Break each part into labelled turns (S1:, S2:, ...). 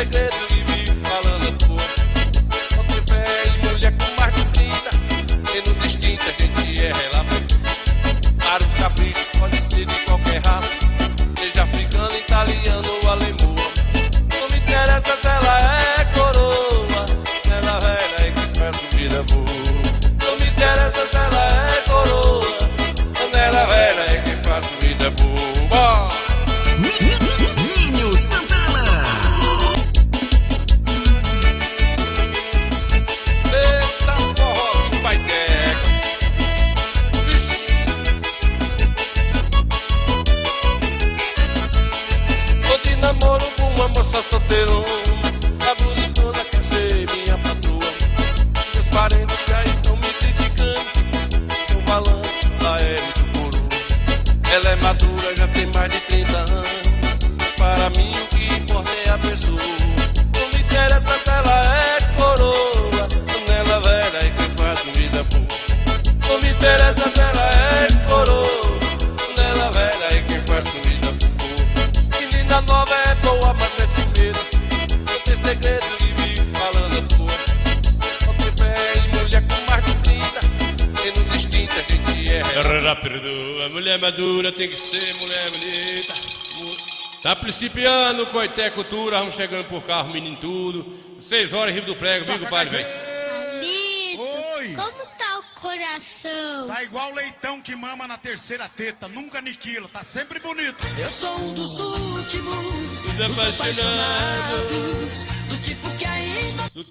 S1: segredo e vive falando à toa. Não tem fé em mulher com mais de 30, tendo distinta, a gente é relapso. Para o capricho pode ser de qualquer raça, seja africano, italiano ou alemão. Não me interessa se ela é coroa, ela velha e que faz vida boa. Não me interessa se ela é coroa, ela velha e que faz vida boa.
S2: Ninho Santana.
S1: Eita forrozinho vai ter. Tô de namoro com uma moça solteirona, a bonitona quer ser minha patroa. Meus parentes já estão me criticando, estão falando ela é muito coroa. Ela é madura, já tem mais de 30 anos. Para mim o que importa é a pessoa. Não me interessa se ela é coroa, nela velha e que faz vida boa. Não me interessa se ela é coroa, nela velha e que faz vida boa. Menina nova é boa, mas não é timida, não tem segredo e vive falando à toa. Não tem fé em mulher com mais de 30, tendo distinta, a gente é
S3: rápido. A mulher madura tem que ser mulher bonita. Tá principiando o Coité Cultura, vamos chegando por carro, menino tudo. 6 horas, Rio do Prego, viu, compadre, velho?
S4: Alito,
S5: Oi.
S4: como tá o coração?
S5: Tá igual leitão que mama na terceira teta, nunca aniquila, tá sempre bonito.
S2: Eu sou um dos últimos
S3: Dos apaixonados,
S2: do tipo que ainda
S3: do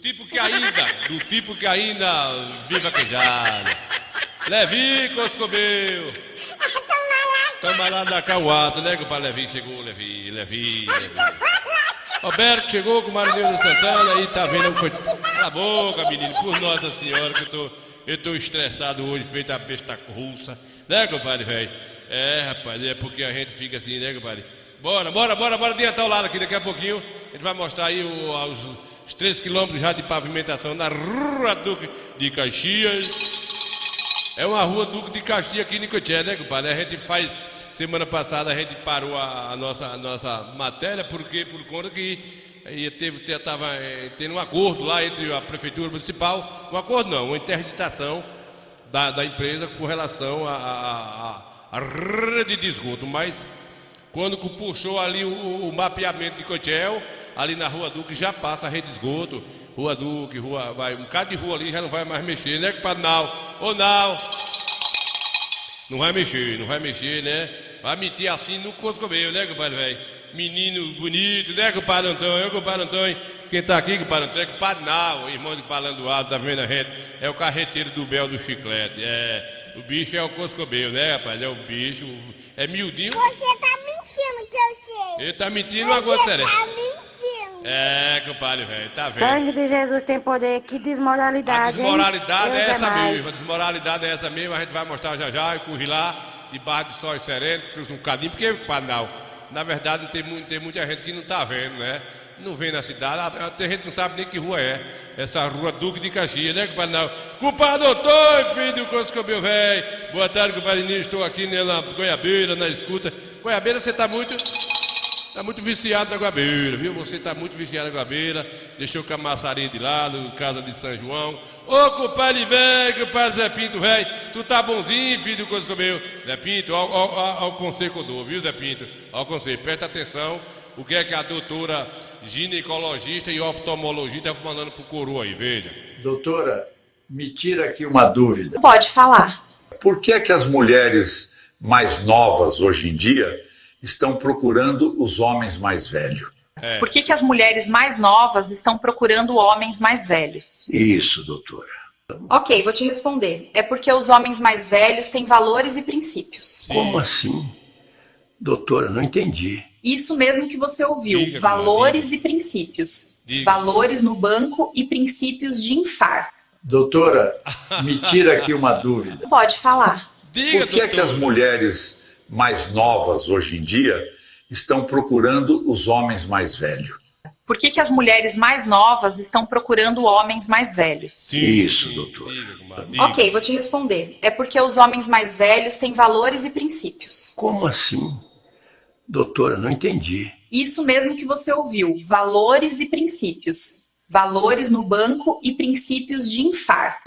S3: tipo que ainda vive vaquejada. Levi Coscobeu. Toma lá da Cauata, né, compadre? Levi chegou, Levi. Roberto chegou com o Marinheiro Santana e tá vendo. Cala a boca, menino, por Nossa Senhora, que eu tô estressado hoje, feito a besta russa. Né, compadre, velho? É, rapaz, é porque a gente fica assim, né, compadre? Bora adiantar o lado aqui, daqui a pouquinho a gente vai mostrar aí os 3 quilômetros já de pavimentação na Rua Duque de Caxias. É uma Rua Duque de Caxias aqui em Nicoté, né, compadre? A gente faz. Semana passada a gente parou a nossa matéria por conta que estava tendo um acordo lá entre a Prefeitura Municipal, um acordo não, uma interditação da empresa com relação à rede de esgoto, mas quando puxou ali o mapeamento de Cotel, ali na Rua Duque já passa a rede de esgoto, Rua Duque, vai, um bocado de rua ali já não vai mais mexer, né, compadre? Não vai mexer, né? Vai mentir assim no Coscobeu, né, compadre, velho? Menino bonito, né, compadre Antônio? Quem tá aqui, compadre Antônio, é compadre Nau, irmão de Palandoado, tá vendo a gente? É o carreteiro do Bel do Chiclete, o bicho é o Coscobeu, né, rapaz? É o bicho, é miudinho.
S4: Você tá mentindo que eu sei.
S3: Ele tá mentindo uma gota séria.
S4: Tá mentindo.
S3: É, compadre, velho, tá vendo?
S6: Sangue de Jesus tem poder, que desmoralidade.
S3: A desmoralidade
S6: hein?
S3: é essa
S6: Deus
S3: mesmo, a desmoralidade é essa mesmo, a gente vai mostrar já, eu corri lá, debaixo de sol sereno, trouxe um bocadinho, porque, não, na verdade tem muita gente que não tá vendo, né? Não vem na cidade, tem gente que não sabe nem que rua é, essa Rua Duque de Caxias, né, compadre? Não. Compadre doutor, filho do Coscobeu, velho, boa tarde, compadre Nino, estou aqui na Goiabeira, na escuta. Goiabeira, você tá muito viciado na Goiabeira, viu? Você tá muito viciado na Goiabeira, deixou o Camaçarinho de lado, casa de São João. Ô, compadre velho, compadre Zé Pinto, velho, tu tá bonzinho, filho do Coscobeu. Zé Pinto, ao conselho que eu dou, viu, Zé Pinto? Ao conselho, presta atenção, o que é que a doutora ginecologista e oftalmologista tá mandando pro coroa aí, veja.
S7: Doutora, me tira aqui uma dúvida.
S8: Pode falar.
S7: Por que é que as mulheres mais novas hoje em dia estão procurando os homens mais velhos?
S8: Por que as mulheres mais novas estão procurando homens mais velhos?
S7: Isso, doutora.
S8: Ok, vou te responder. É porque os homens mais velhos têm valores e princípios.
S7: Como assim? Doutora, não entendi.
S8: Isso mesmo que você ouviu.
S3: Diga,
S8: valores e princípios.
S3: Diga.
S8: Valores no banco e princípios de infarto.
S7: Doutora, me tira aqui uma dúvida.
S8: Pode falar.
S3: Diga,
S7: Por que é que as mulheres mais novas hoje em dia estão procurando os homens mais velhos?
S8: Por que as mulheres mais novas estão procurando homens mais velhos?
S7: Isso, doutora.
S3: Diga, comadre, diga.
S8: Ok, vou te responder. É porque os homens mais velhos têm valores e princípios.
S7: Como assim? Doutora, não entendi.
S8: Isso mesmo que você ouviu, valores e princípios. Valores no banco e princípios de infarto.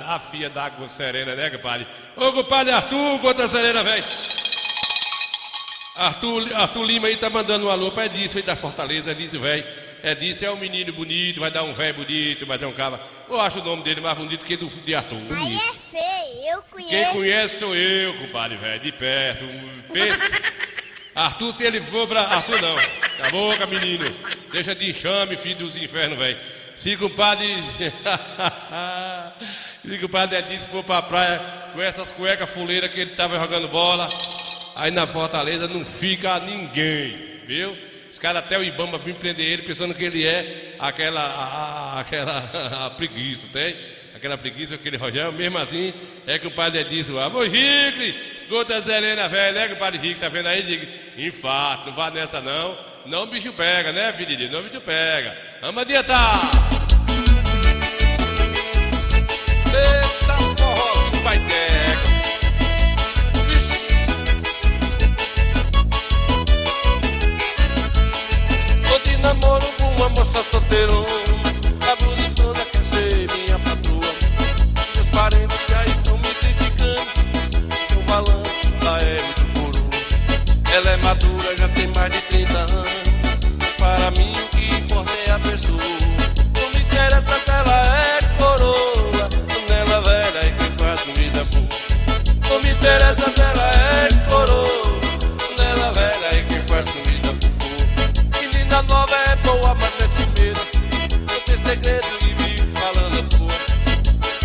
S3: A filha da água serena, né, compadre? Ô, compadre Arthur, conta a serena, velho. Arthur Lima aí tá mandando um alô pra Edício aí da Fortaleza, Edício, velho. Edício é um menino bonito, vai dar um velho bonito, mas é um cara. Eu acho o nome dele mais bonito que o de Arthur.
S4: Aí
S3: Bonito.
S4: é feio, eu conheço.
S3: Quem conhece sou eu, compadre, velho, de perto. Pensa. Arthur, se ele for pra. Arthur não. Tá boca, menino. Deixa de enxame, filho dos infernos, velho. Se compadre. Se compadre Edício for pra praia com essas cuecas fuleiras que ele tava jogando bola, aí na Fortaleza não fica ninguém, viu? Os caras até o Ibama vêm prender ele pensando que ele é aquela preguiça, tem? Aquela preguiça, aquele Rogério, mesmo assim, é que o padre disse, ô Gicle, gota serena velha, né que o padre Gicle tá vendo aí, diga, infarto, não vá nessa não, não o bicho pega, né filho de Deus, não o bicho pega, vamos adiantar.
S1: Eita, forrozinho vai ter. Tô de namoro com uma moça solteirona, a bonitona quer ser minha patroa. Meus parentes já estão me criticando, estão falando, ela é muito coroa. Ela é madura, já tem mais de 30 anos. Para mim o que importa é a pessoa. Não me interessa se ela é coroa, nela velha é quem faz comida boa. Não me interessa se ela é coroa, nela velha é quem faz comida boa. Menina nova é boa, mas não é cimeira. Não tem segredo e vive falando a boa.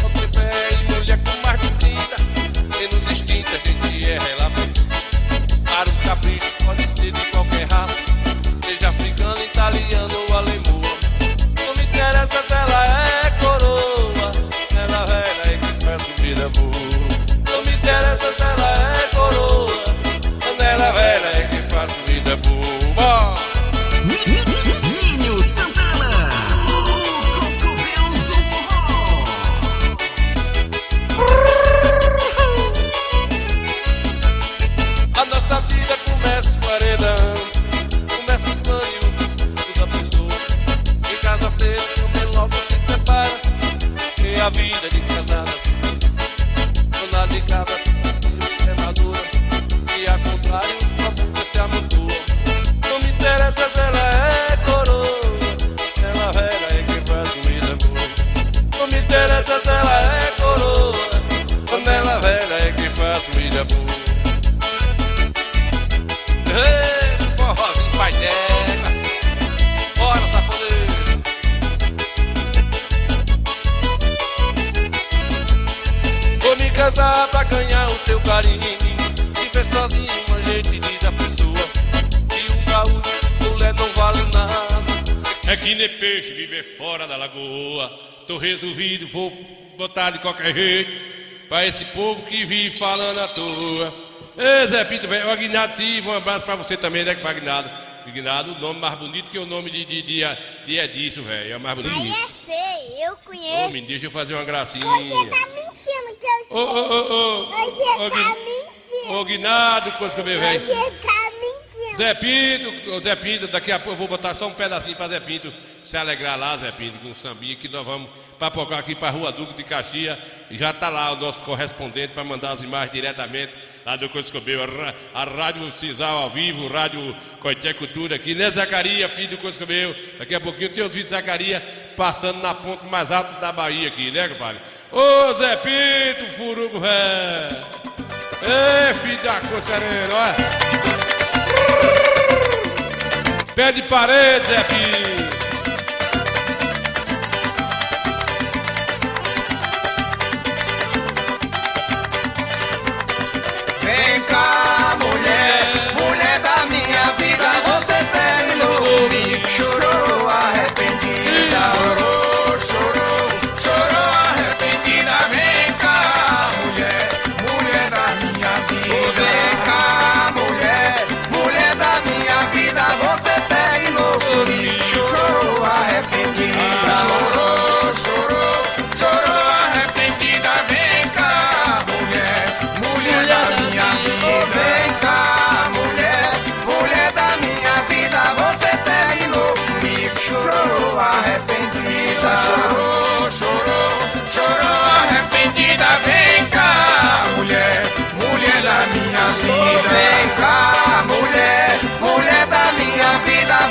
S1: Não tem fé em mulher com mais de 30. Tendo distinta, a gente é relapso. Para um capricho pode ser de qualquer raça, seja africano, italiano ou alemão. Não me interessa se ela é coroa, ela velha é que faz comida boa. Não me interessa se ela é coroa, ela velha é que faz comida boa.
S2: Ninho Santana, o Coscovel do Forró.
S1: A nossa vida começa com arenão, começa os planos da pessoa. Em casa cedo, também logo se separa, e a vida de casada, dona de casa, é madura, e ao contrário, os próprios se amontoam. Não me interessa se ela é coroa, ela velha é quem faz comida boa. Não me interessa se ela é coroa, ela velha é quem faz comida boa. Ei, forrozinho pai dela, bora safoneiro. Vou me casar pra ganhar o seu carinho, viver sozinho a gente diz a pessoa, e um gaúcho mulher não vale nada.
S3: É que nem peixe viver fora da lagoa. Tô resolvido, vou botar de qualquer jeito pra esse povo que vive falando à toa. Ei, Zé Pinto, velho, o Aguinaldo Silva, um abraço pra você também, né, que Aguinaldo. Aguinaldo, o nome mais bonito que o nome de Edício, velho, é o mais bonito.
S4: Aí é feio, eu
S3: Ô,
S4: conheço.
S3: menino, deixa eu fazer uma gracinha.
S4: Você tá mentindo que eu sei. Você tá mentindo.
S3: Ô, Aguinaldo, coisa que eu velho.
S4: Você tá mentindo.
S3: Zé Pinto, daqui a pouco eu vou botar só um pedacinho pra Zé Pinto se alegrar lá, Zé Pinto, com o sambinha, que nós vamos papocar aqui pra Rua Duque de Caxias. E já tá lá o nosso correspondente para mandar as imagens diretamente lá do Coscobel, a Rádio Cisal ao vivo, Rádio Coité Cultura aqui, né, Zacarias, filho do Coscobel. Daqui a pouquinho tem os vídeos de Zacarias passando na ponta mais alta da Bahia aqui, né, compadre? Ô, Zé Pinto, furugo, velho. Ei, filho da cocereira, olha. Pé de parede, Zé Pinto.
S2: Vem cá, mulher, mulher da minha vida, você terminou comigo, chorou arrependida, chorou arrependida. Vem cá, mulher, mulher da minha vida. Vem cá, mulher, mulher da minha vida, você terminou comigo, chorou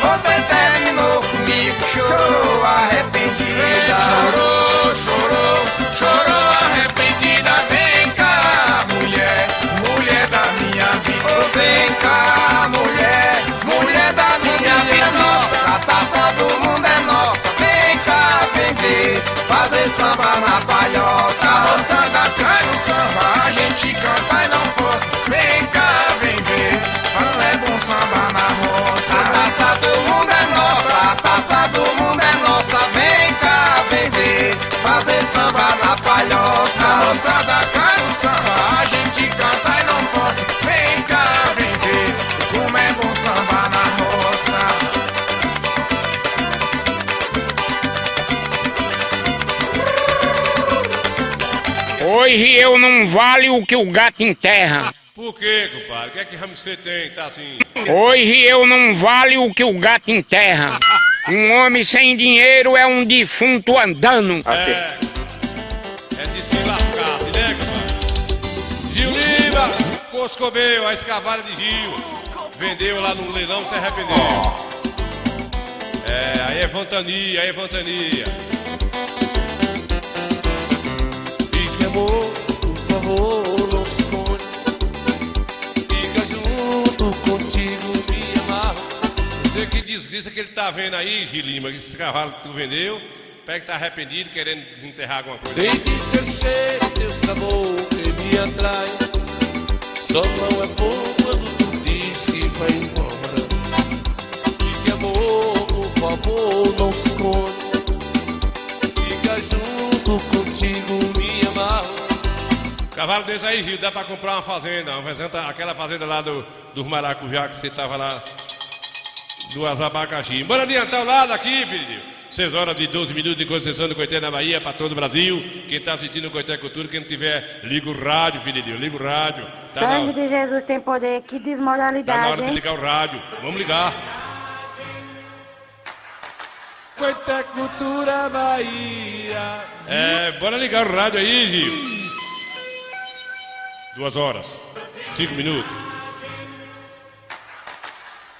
S2: Você terminou comigo, chorou arrependida. Chorou, chorou, chorou arrependida. Vem cá, mulher, mulher da minha vida. Oh, vem cá, mulher, mulher da minha vida. Nossa, a taça do mundo é nossa. Vem cá, vem ver, fazer samba na palhoça. A moçada cai no samba, a gente canta e não força. Vem cá, vem ver, fala é bom samba na roça. A taça do mundo é nossa, a taça do mundo é nossa. Vem cá, vem ver, fazer samba na palhoça. A moçada cai no samba, a gente canta e não força. Vem cá, vem ver, como é bom samba na roça.
S9: Hoje eu não vale o que o gato enterra.
S3: Por quê, compadre? O que é que você tem? Tá assim.
S9: Hoje eu não vale o que o gato enterra. Um homem sem dinheiro é um defunto andando.
S3: É de se lascar, se né, compadre? Gil Lima, Coscobeu, a escavalha de Gil. Vendeu lá no leilão, se arrependeu. Aí é vantania, aí é vantania.
S1: Fique amor, por favor, não se esconde. Fica junto contigo, me amar.
S3: Você que desgrisa que ele tá vendo aí, Gil Lima, que esse cavalo que tu vendeu, pega que tá arrependido, querendo desenterrar alguma coisa.
S1: Tem de teu cheiro, teu sabor que me atrai. Só não é bom quando tu diz que vai embora. Fique amor, por favor, não se esconde. Fica junto contigo, me amar.
S3: Cavalo desse aí, Gil, dá pra comprar uma fazenda, aquela fazenda lá do Maracujá que você tava lá, do abacaxi. Bora adiantar o lado aqui, filho. 6 horas e 12 minutos de concessão do Coité na Bahia para todo o Brasil. Quem tá assistindo o Coité Cultura, quem não tiver, liga o rádio, filho, liga o rádio. Tá
S6: Sangue de Jesus tem poder, que
S3: Tá
S6: desmoralidade,
S3: na hora de
S6: hein?
S3: ligar o rádio. Vamos ligar.
S1: Coité Cultura Bahia.
S3: Bora ligar o rádio aí, Gil. 2 horas, 5 minutos.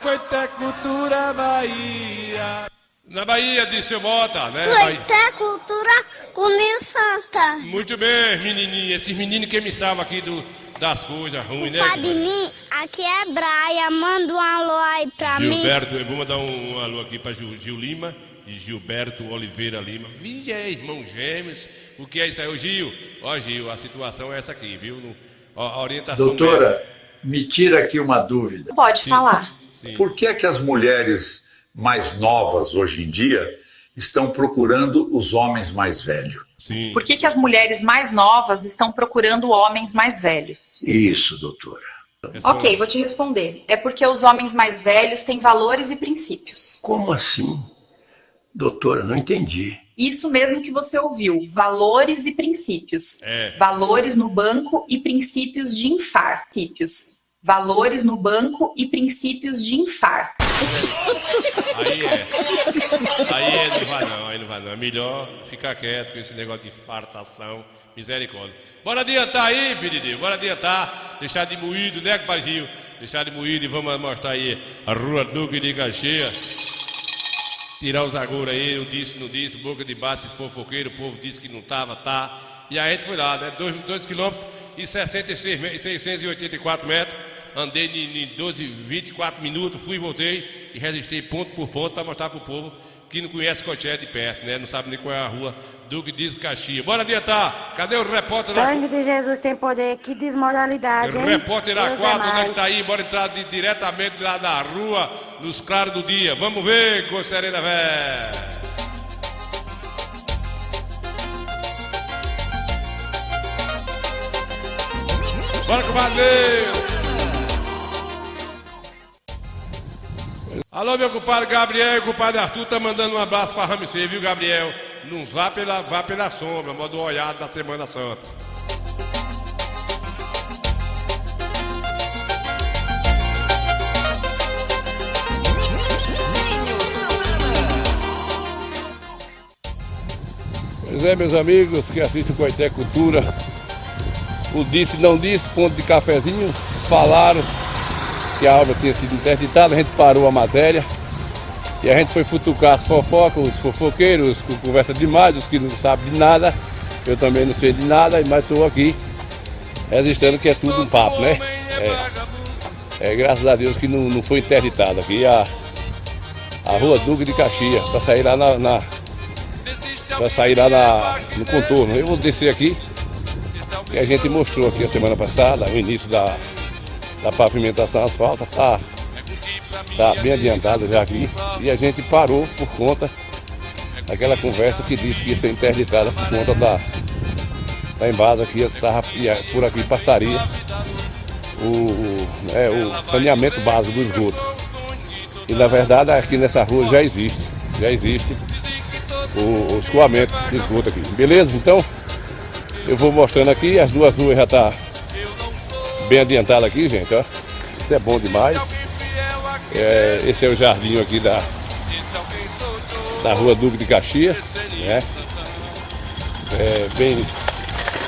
S1: Coité Cultura Bahia.
S3: Na Bahia, disse seu Mota, né?
S4: Coité Cultura comigo Santa.
S3: Muito bem, menininha. Esses meninos que me salvam aqui das coisas ruins, né?
S4: Padre mim, aqui é Braia, manda um alô aí pra mim.
S3: Gilberto, eu vou mandar um alô aqui para Gil Lima e Gilberto Oliveira Lima. Vixe, irmãos gêmeos. O que é isso aí, ô Gil? Ó, Gil, a situação é essa aqui, viu? A orientação.
S7: Doutora, me tira aqui uma dúvida.
S8: Pode falar.
S3: Sim.
S7: Por que é que as mulheres mais novas hoje em dia estão procurando os homens mais velhos?
S3: Sim.
S8: Por que as mulheres mais novas estão procurando homens mais velhos?
S7: Isso, doutora.
S8: Ok, vou te responder. É porque os homens mais velhos têm valores e princípios.
S10: Como assim? Doutora, não entendi.
S8: Isso mesmo que você ouviu, valores e princípios. Valores no banco e princípios de infarto. Valores no banco e princípios de infarto.
S3: Aí não vai não. É melhor ficar quieto com esse negócio de fartação, misericórdia. Bora adiantar aí, filho de Deus, bora adiantar, deixar de moído, né, compadre Gil? Deixar de moído e vamos mostrar aí a Rua Duque de Caxias. Tirar os agouros aí, eu disse, não disse, boca de baixo, fofoqueiro, o povo disse que não tava, tá. E a gente foi lá, né, 2 quilômetros e 684 metros. Andei em 12, 24 minutos, fui e voltei e resisti ponto por ponto para mostrar pro povo que não conhece Coité de perto, né? Não sabe nem qual é a rua Duque de Caxias. Bora adiantar. Cadê o repórter?
S6: Sangue de Jesus tem poder, que desmoralidade, hein?
S3: Repórter
S6: Deus
S3: A4, onde é
S6: mais.
S3: que tá aí? Bora entrar diretamente lá da rua, nos claros do dia. Vamos ver, Serena Vé. Bora, compadre! Alô, meu compadre Gabriel e o compadre Arthur tá mandando um abraço pra Ramsey, viu, Gabriel? Não vá pela sombra, modo olhado da Semana Santa. Pois é, meus amigos que assistem o Coité Cultura, o disse não disse, ponto de cafezinho, falaram que a obra tinha sido interditada, a gente parou a matéria E a gente foi futucar as fofocas, os fofoqueiros, que conversa demais, os que não sabem de nada. Eu também não sei de nada, mas estou aqui registrando que é tudo um papo, né? Graças a Deus que não foi interditada aqui a Rua Duque de Caxias, para sair lá no contorno. Eu vou descer aqui, que a gente mostrou aqui a semana passada, o início da pavimentação asfalto, tá bem adiantado já aqui, e a gente parou por conta daquela conversa que disse que ia ser interditada por conta da embasa que por aqui passaria o saneamento básico do esgoto. E na verdade aqui nessa rua já existe o escoamento do esgoto aqui, beleza? Então eu vou mostrando aqui, as duas ruas já tá bem adiantada aqui, gente, ó. Isso é bom demais. Esse é o jardim aqui da Rua Duque de Caxias, né? Bem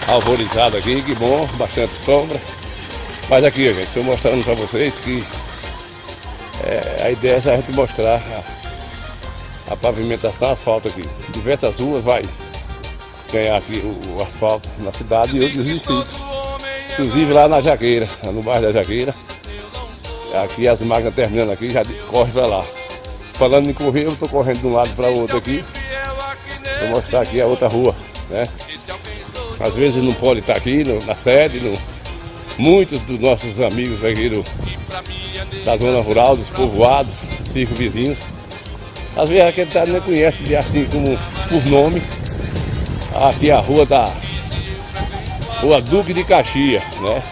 S3: arborizado aqui, que bom, bastante sombra. Mas aqui, gente, estou mostrando para vocês que a ideia é a gente mostrar a pavimentação, asfalto aqui. Diversas ruas vai ganhar aqui o asfalto na cidade e outros distritos. Inclusive lá na Jaqueira, no bairro da Jaqueira. Aqui as máquinas terminando aqui, já corre para lá. Falando em correr, eu estou correndo de um lado para o outro aqui. Vou mostrar aqui a outra rua, né? Às vezes não pode estar aqui na sede, muitos dos nossos amigos aqui da zona rural, dos povoados, circos vizinhos, às vezes aquele cara nem conhece assim como por nome. Aqui é a Rua Duque de Caxias, né?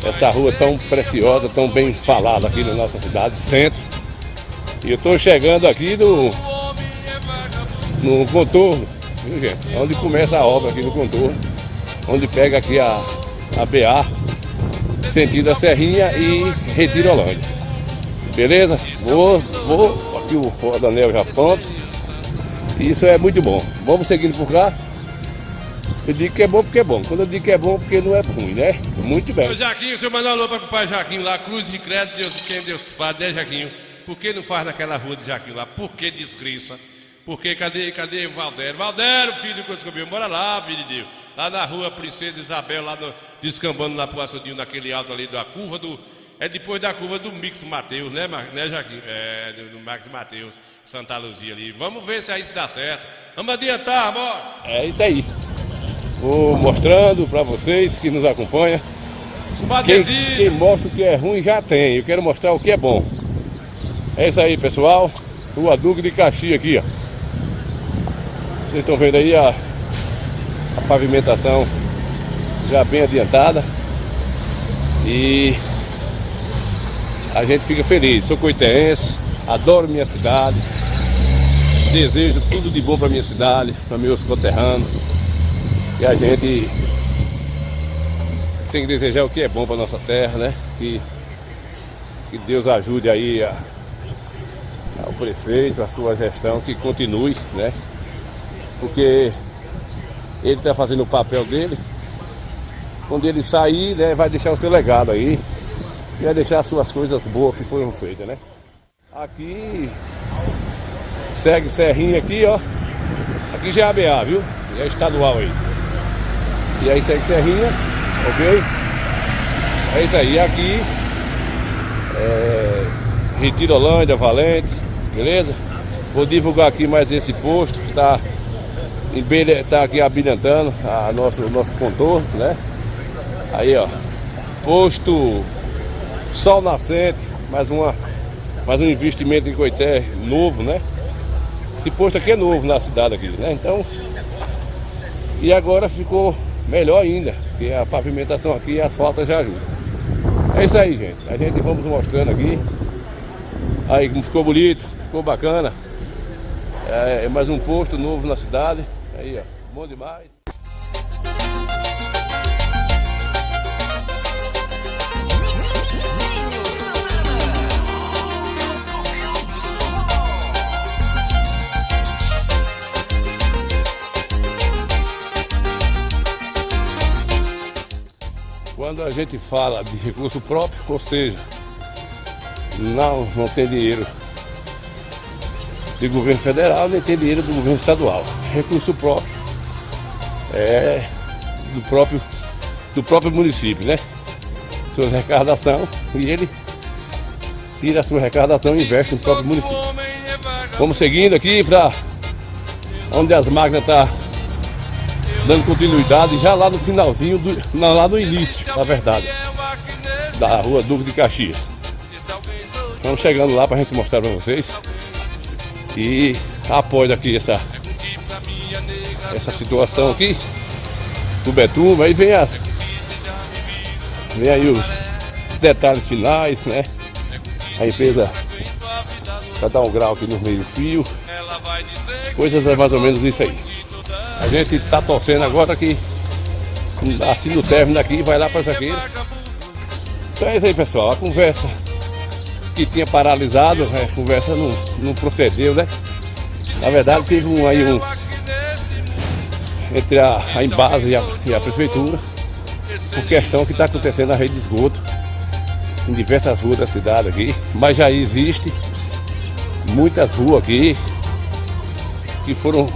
S3: Essa rua tão preciosa, tão bem falada aqui na nossa cidade, centro. E eu estou chegando aqui no contorno, viu, gente? Onde começa a obra aqui no contorno, onde pega aqui a BA, sentido a Serrinha e Retirolândia. Beleza? Vou aqui o rodanel já pronto. Isso é muito bom. Vamos seguindo por cá. Eu digo que é bom porque é bom. Quando eu digo que é bom, porque não é ruim, né? Muito bem.
S1: Ô Jaquinho, o senhor mandou alô para o pai Jaquinho lá, Cruz de Crédito, Deus Padre, né, Jaquinho? Por que não faz naquela rua de Jaquinho lá? Por que descriça? Por que cadê o Valdério? Valdério, filho do Coscobinho, bora lá, filho de Deus. Lá na rua Princesa Isabel, lá descambando lá pro açudinho, naquele alto ali da curva do... É depois da curva do Mix Mateus, né, Jaquinho? Do Max Mateus, Santa Luzia ali. Vamos ver se aí dá certo. Vamos adiantar, amor.
S3: É isso aí. Vou mostrando para vocês que nos acompanham. Quem mostra o que é ruim já tem. Eu quero mostrar o que é bom. É isso aí, pessoal. Rua Duque de Caxias aqui, ó. Vocês estão vendo aí a pavimentação já bem adiantada. E a gente fica feliz. Sou coitense, adoro minha cidade. Desejo tudo de bom para minha cidade, para meus conterrâneos. E a gente tem que desejar o que é bom para nossa terra, né? Que Deus ajude aí ao prefeito, a sua gestão, que continue, né? Porque ele está fazendo o papel dele. Quando ele sair, né, vai deixar o seu legado aí. E vai deixar as suas coisas boas que foram feitas, né? Aqui segue Serrinha aqui, ó. Aqui já é a BA, viu? Já é estadual aí. E aí segue Serrinha, ok? É isso aí, aqui Retirolândia, Valente, beleza? Vou divulgar aqui mais esse posto que tá aqui habilitando nosso contorno, né? Aí, ó, posto Sol Nascente, mais um investimento em Coité novo, né? Esse posto aqui é novo na cidade aqui, né? Então, e agora ficou melhor ainda, porque a pavimentação aqui e as asfalto já ajuda. É isso aí, gente. A gente vamos mostrando aqui. Aí como ficou bonito, ficou bacana. É mais um posto novo na cidade. Aí, ó, bom demais. Quando a gente fala de recurso próprio, ou seja, não tem dinheiro
S11: de governo federal, nem tem dinheiro do governo estadual. Recurso próprio do próprio município, né? Sua arrecadação, e ele tira a sua arrecadação e investe no próprio município. Vamos seguindo aqui para onde as máquinas estão dando continuidade, já lá no finalzinho, lá no início, na verdade, da rua Duque de Caxias. Estamos chegando lá para a gente mostrar para vocês. E após aqui essa situação aqui do betume, aí vem aí os detalhes finais, né? A empresa vai dar um grau aqui no meio-fio, coisas é mais ou menos isso aí. A gente tá torcendo agora que assim no término daqui vai lá para Jaqueira. Então é isso aí, pessoal, a conversa que tinha paralisado, a conversa não procedeu, né? Na verdade teve entre a Embasa e a prefeitura, por questão que está acontecendo na rede de esgoto em diversas ruas da cidade aqui, mas já existe muitas ruas aqui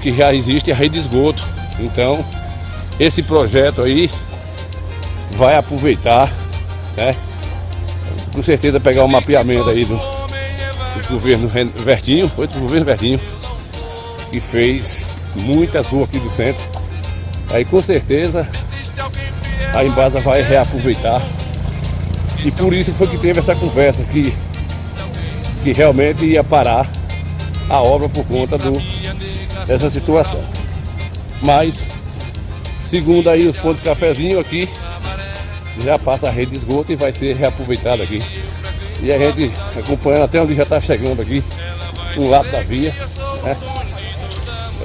S11: que já existe a rede de esgoto. Então esse projeto aí vai aproveitar, né? Com certeza pegar um mapeamento aí do governo Vertinho, foi do governo Vertinho, que fez muitas ruas aqui do centro. Aí com certeza a Embasa vai reaproveitar. E por isso foi que teve essa conversa que realmente ia parar a obra por conta dessa situação. Mas, segundo aí os pontos de cafezinho aqui, já passa a rede de esgoto e vai ser reaproveitada aqui. E a gente acompanhando até onde já está chegando aqui, um lado da via, né?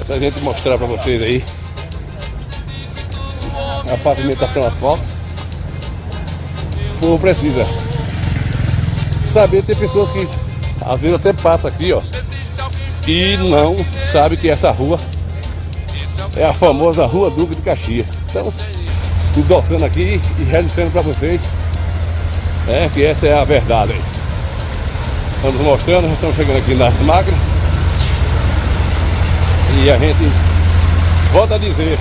S11: Pra gente mostrar para vocês aí a pavimentação asfalto. O povo precisa saber, tem pessoas que às vezes até passa aqui, ó, e não sabe que essa rua é a famosa Rua Duque de Caxias. Então, endossando aqui e registrando para vocês, que essa é a verdade aí. Estamos mostrando, já estamos chegando aqui nas máquinas. E a gente volta a dizer,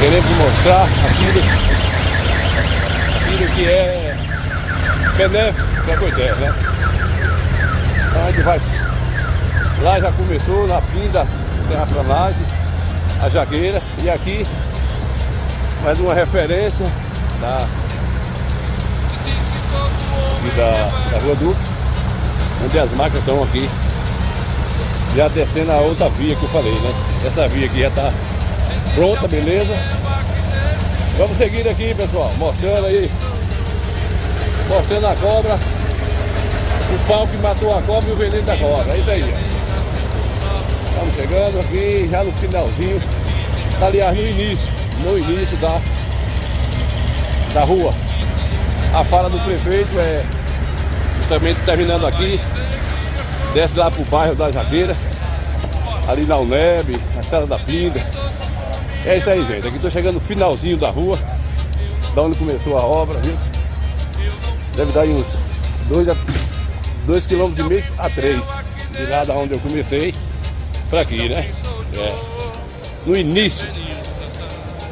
S11: queremos mostrar aquilo que é benéfico para a Coiterra, né? Então a gente vai, lá já começou na pinda, terraplanagem, a Jaqueira, e aqui mais uma referência da Rua Duque, onde as máquinas estão aqui já descendo a outra via que eu falei, né? Essa via aqui já está pronta, beleza? Vamos seguir aqui, pessoal, mostrando aí, mostrando a cobra, o pau que matou a cobra e o veneno da cobra, é isso aí, ó. Estamos chegando aqui já no finalzinho, aliás, no início da rua. A fala do prefeito é justamente terminando aqui, desce lá pro bairro da Jaqueira, ali na UNEB, na Estrada da Pinda. É isso aí, gente. Aqui estou chegando no finalzinho da rua, da onde começou a obra, viu? Deve dar uns 2,5 km a 3 de lá da onde eu comecei para aqui, né? No início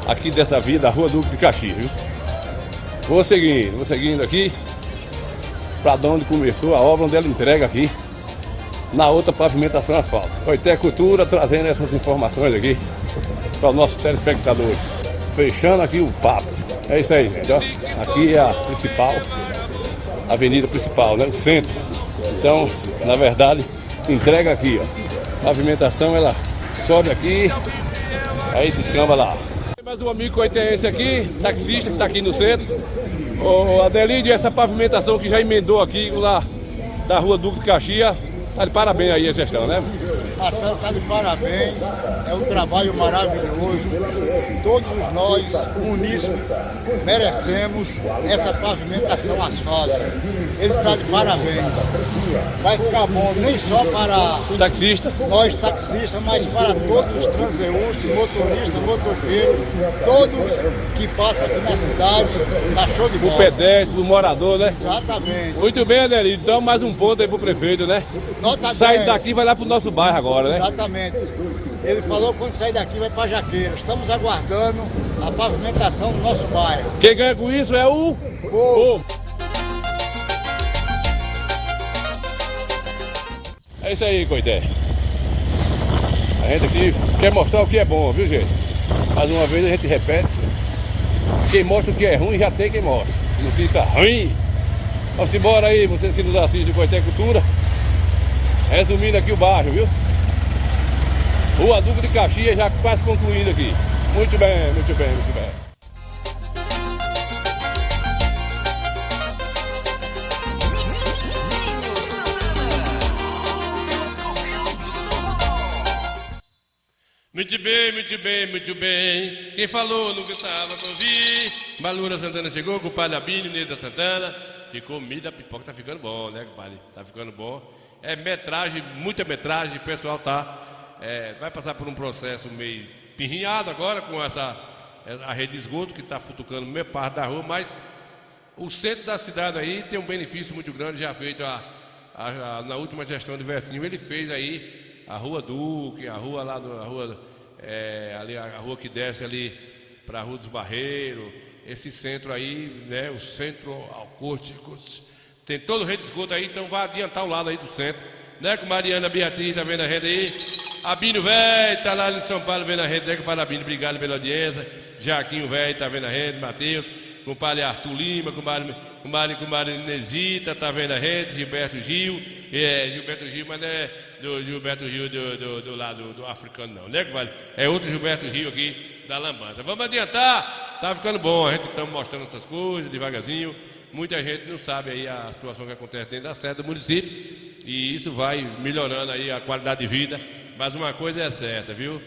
S11: aqui dessa via da Rua Duque de Caxias, viu? Vou seguindo aqui para onde começou a obra, onde ela entrega aqui na outra pavimentação asfalto. Coiterra Cultura trazendo essas informações aqui para os nossos telespectadores. Fechando aqui o papo. É isso aí, gente. Ó. Aqui é a principal, a avenida principal, né? O centro. Então, na verdade, entrega aqui, ó. A pavimentação, ela sobe aqui, aí descamba lá. Mais um amigo coiterrense aqui, taxista que está aqui no centro. Ô Adelídio, essa pavimentação que já emendou aqui lá da Rua Duque de Caxias, tá de parabéns aí a gestão, né?
S12: A ação está de parabéns, é um trabalho maravilhoso. Todos nós, munícipes, merecemos essa pavimentação asfáltica. ele está de parabéns. Vai ficar bom nem só para
S11: os taxistas,
S12: nós taxistas, mas para todos os transeuntes, motoristas, motoqueiros, todos que passam aqui na cidade, tá show de bola.
S11: O pedestre, o morador, né?
S12: Exatamente.
S11: Muito bem, Adelino. Então mais um ponto aí pro prefeito, né? Sai daqui e vai lá pro nosso bairro agora, né?
S12: Exatamente. Ele falou que quando sair daqui vai para Jaqueira. Estamos aguardando a pavimentação do nosso bairro.
S11: Quem ganha com isso é o povo. É isso aí, Coité. A gente aqui quer mostrar o que é bom, viu, gente? Mais uma vez a gente repete. Quem mostra o que é ruim já tem quem mostra. Notícia ruim. Vamos embora aí, vocês que nos assistem do Coité Cultura. Resumindo aqui o bairro, viu? Rua Duque de Caxias já quase concluindo aqui. Muito bem, muito bem, muito bem.
S3: Muito bem, muito bem, muito bem. Quem falou nunca estava para ouvir. Balura Santana chegou, compadre Abinho, Neda Santana. Ficou milho da pipoca, tá ficando bom, né, compadre? Tá ficando bom. É metragem, muita metragem, o pessoal vai passar por um processo meio pirrinhado agora com a rede de esgoto que está futucando meia parte da rua, mas o centro da cidade aí tem um benefício muito grande, já feito na última gestão de Vertinho, ele fez aí a Rua Duque, a rua lá ali a rua que desce ali para a Rua dos Barreiros, esse centro aí, né, o centro Alcôticos, tem todo o rede de esgoto aí, então vai adiantar o lado aí do centro, né, com Mariana Beatriz, tá vendo a rede aí? Abinho Velho, tá lá em São Paulo vendo a rede, né, compadre Abinho, obrigado pela audiência. Jaquinho Velho, tá vendo a rede, Matheus, compadre Arthur Lima, compadre Nesita, tá vendo a rede, Gilberto Gil, Gilberto Gil, mas não é do Gilberto Gil do lado do africano não, né, compadre? É outro Gilberto Gil aqui da Lambança. Vamos adiantar, tá ficando bom, a gente tá mostrando essas coisas devagarzinho. Muita gente não sabe aí a situação que acontece dentro da sede do município e isso vai melhorando aí a qualidade de vida, mas uma coisa é certa, viu?